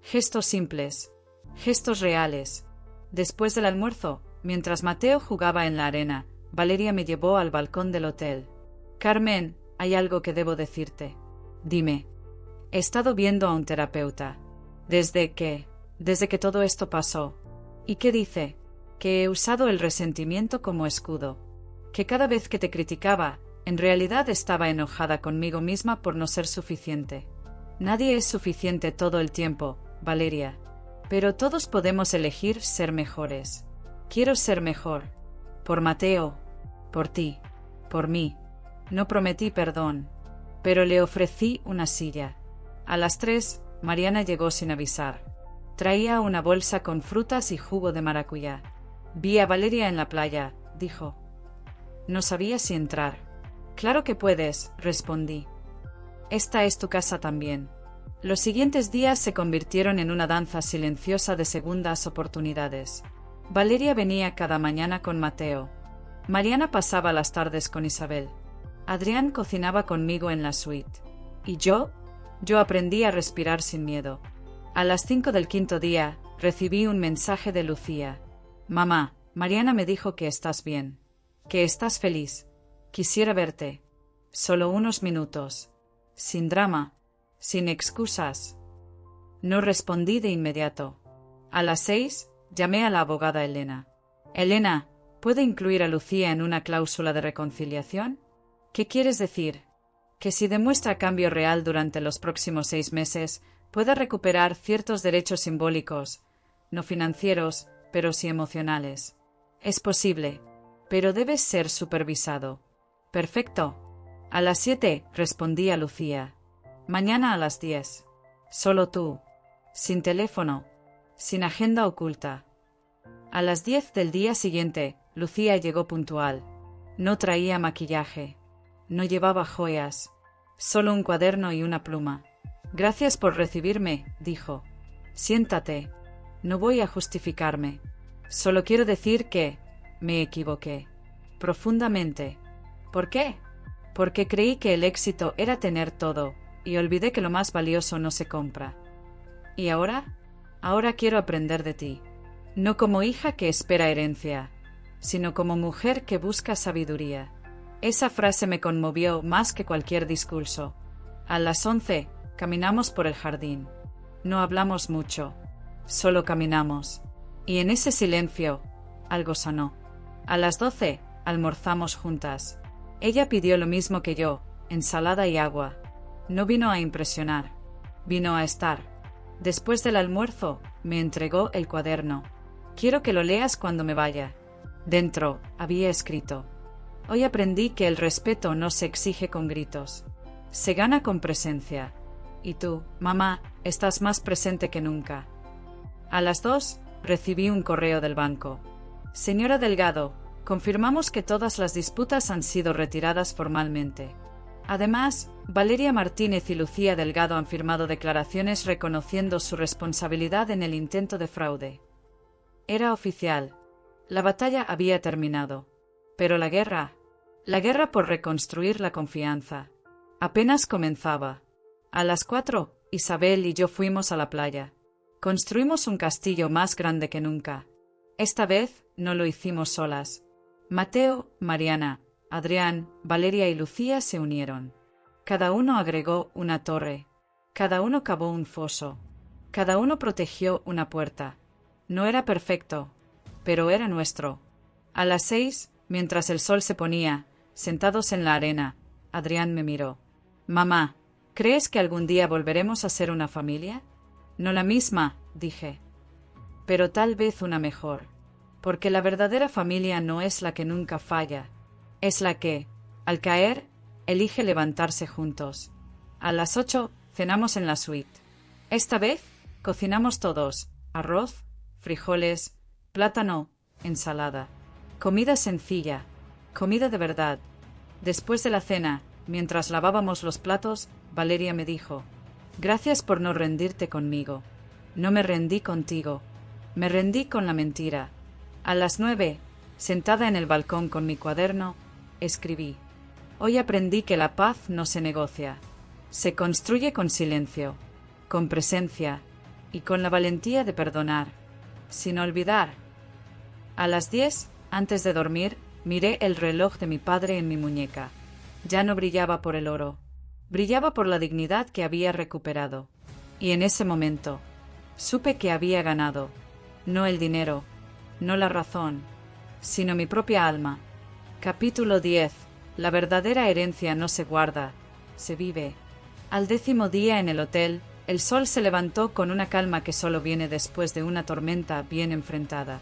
Gestos simples. Gestos reales. Después del almuerzo, mientras Mateo jugaba en la arena, Valeria me llevó al balcón del hotel. Carmen, hay algo que debo decirte. Dime. He estado viendo a un terapeuta. Desde que todo esto pasó. ¿Y qué dice? Que he usado el resentimiento como escudo. Que cada vez que te criticaba, en realidad estaba enojada conmigo misma por no ser suficiente. Nadie es suficiente todo el tiempo, Valeria. Pero todos podemos elegir ser mejores. Quiero ser mejor. Por Mateo. Por ti. Por mí. No prometí perdón. Pero le ofrecí una silla. A las 3, Mariana llegó sin avisar. Traía una bolsa con frutas y jugo de maracuyá. Vi a Valeria en la playa, dijo. No sabía si entrar. Claro que puedes, respondí. Esta es tu casa también. Los siguientes días se convirtieron en una danza silenciosa de segundas oportunidades. Valeria venía cada mañana con Mateo. Mariana pasaba las tardes con Isabel. Adrián cocinaba conmigo en la suite. ¿Y yo? Yo aprendí a respirar sin miedo. A las 5 del quinto día, recibí un mensaje de Lucía. Mamá, Mariana me dijo que estás bien. Que estás feliz. Quisiera verte. Solo unos minutos. Sin drama. Sin excusas. No respondí de inmediato. A las 6, llamé a la abogada Elena. Elena, ¿puedo incluir a Lucía en una cláusula de reconciliación? ¿Qué quieres decir? Que si demuestra cambio real durante los próximos 6 meses, pueda recuperar ciertos derechos simbólicos, no financieros, pero sí emocionales. Es posible, pero debe ser supervisado. Perfecto. A las 7, respondí a Lucía. Mañana a las 10. Solo tú. Sin teléfono. Sin agenda oculta. A las 10 del día siguiente, Lucía llegó puntual. No traía maquillaje. No llevaba joyas. Solo un cuaderno y una pluma. Gracias por recibirme, dijo. Siéntate. No voy a justificarme. Solo quiero decir que me equivoqué. Profundamente. ¿Por qué? Porque creí que el éxito era tener todo, y olvidé que lo más valioso no se compra. ¿Y ahora? Ahora quiero aprender de ti. No como hija que espera herencia, sino como mujer que busca sabiduría. Esa frase me conmovió más que cualquier discurso. A las 11, caminamos por el jardín. No hablamos mucho, solo caminamos. Y en ese silencio, algo sanó. A las 12, almorzamos juntas. Ella pidió lo mismo que yo, ensalada y agua. No vino a impresionar, vino a estar. Después del almuerzo, me entregó el cuaderno. Quiero que lo leas cuando me vaya. Dentro, había escrito. Hoy aprendí que el respeto no se exige con gritos. Se gana con presencia. Y tú, mamá, estás más presente que nunca. A las 2, recibí un correo del banco. Señora Delgado, confirmamos que todas las disputas han sido retiradas formalmente. Además, Valeria Martínez y Lucía Delgado han firmado declaraciones reconociendo su responsabilidad en el intento de fraude. Era oficial. La batalla había terminado. Pero la guerra por reconstruir la confianza, apenas comenzaba. A las 4, Isabel y yo fuimos a la playa. Construimos un castillo más grande que nunca. Esta vez no lo hicimos solas. Mateo, Mariana, Adrián, Valeria y Lucía se unieron. Cada uno agregó una torre. Cada uno cavó un foso. Cada uno protegió una puerta. No era perfecto, pero era nuestro. A las 6, mientras el sol se ponía, sentados en la arena, Adrián me miró. Mamá, ¿crees que algún día volveremos a ser una familia? No la misma, dije. Pero tal vez una mejor. Porque la verdadera familia no es la que nunca falla. Es la que, al caer, elige levantarse juntos. A las 8, cenamos en la suite. Esta vez, cocinamos todos. Arroz, frijoles, plátano, ensalada. Comida sencilla. Comida de verdad. Después de la cena, mientras lavábamos los platos, Valeria me dijo: Gracias por no rendirte conmigo. No me rendí contigo. Me rendí con la mentira. A las 9, sentada en el balcón con mi cuaderno, escribí: Hoy aprendí que la paz no se negocia. Se construye con silencio, con presencia y con la valentía de perdonar, sin olvidar. A las 10, antes de dormir, miré el reloj de mi padre en mi muñeca. Ya no brillaba por el oro. Brillaba por la dignidad que había recuperado. Y en ese momento, supe que había ganado. No el dinero, no la razón, sino mi propia alma. Capítulo 10. La verdadera herencia no se guarda, se vive. Al 10º día en el hotel, el sol se levantó con una calma que solo viene después de una tormenta bien enfrentada.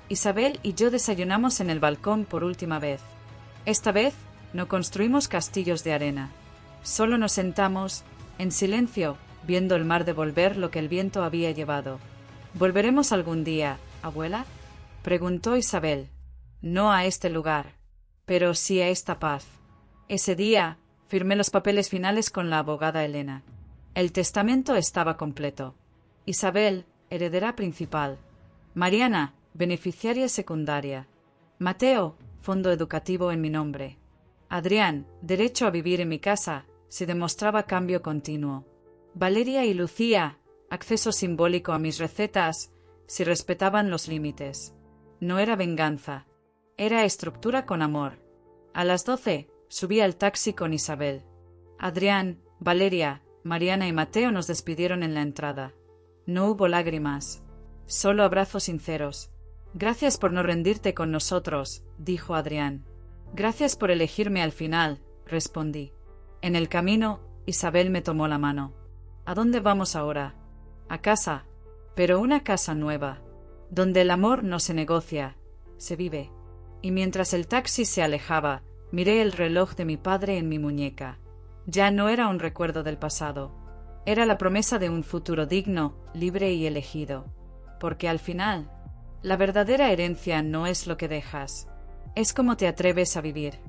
Isabel y yo desayunamos en el balcón por última vez. Esta vez, no construimos castillos de arena. Solo nos sentamos, en silencio, viendo el mar devolver lo que el viento había llevado. ¿Volveremos algún día, abuela?, preguntó Isabel. No a este lugar, pero sí a esta paz. Ese día, firmé los papeles finales con la abogada Elena. El testamento estaba completo. Isabel, heredera principal. Mariana, beneficiaria secundaria. Mateo, fondo educativo en mi nombre. Adrián, derecho a vivir en mi casa, si demostraba cambio continuo. Valeria y Lucía, acceso simbólico a mis recetas, si respetaban los límites. No era venganza, era estructura con amor. A las 12, subí al taxi con Isabel. Adrián, Valeria, Mariana y Mateo nos despidieron en la entrada. No hubo lágrimas, solo abrazos sinceros. Gracias por no rendirte con nosotros, dijo Adrián. Gracias por elegirme al final, respondí. En el camino, Isabel me tomó la mano. ¿A dónde vamos ahora? A casa, pero una casa nueva, donde el amor no se negocia, se vive. Y mientras el taxi se alejaba, miré el reloj de mi padre en mi muñeca. Ya no era un recuerdo del pasado. Era la promesa de un futuro digno, libre y elegido. Porque al final, la verdadera herencia no es lo que dejas, es cómo te atreves a vivir.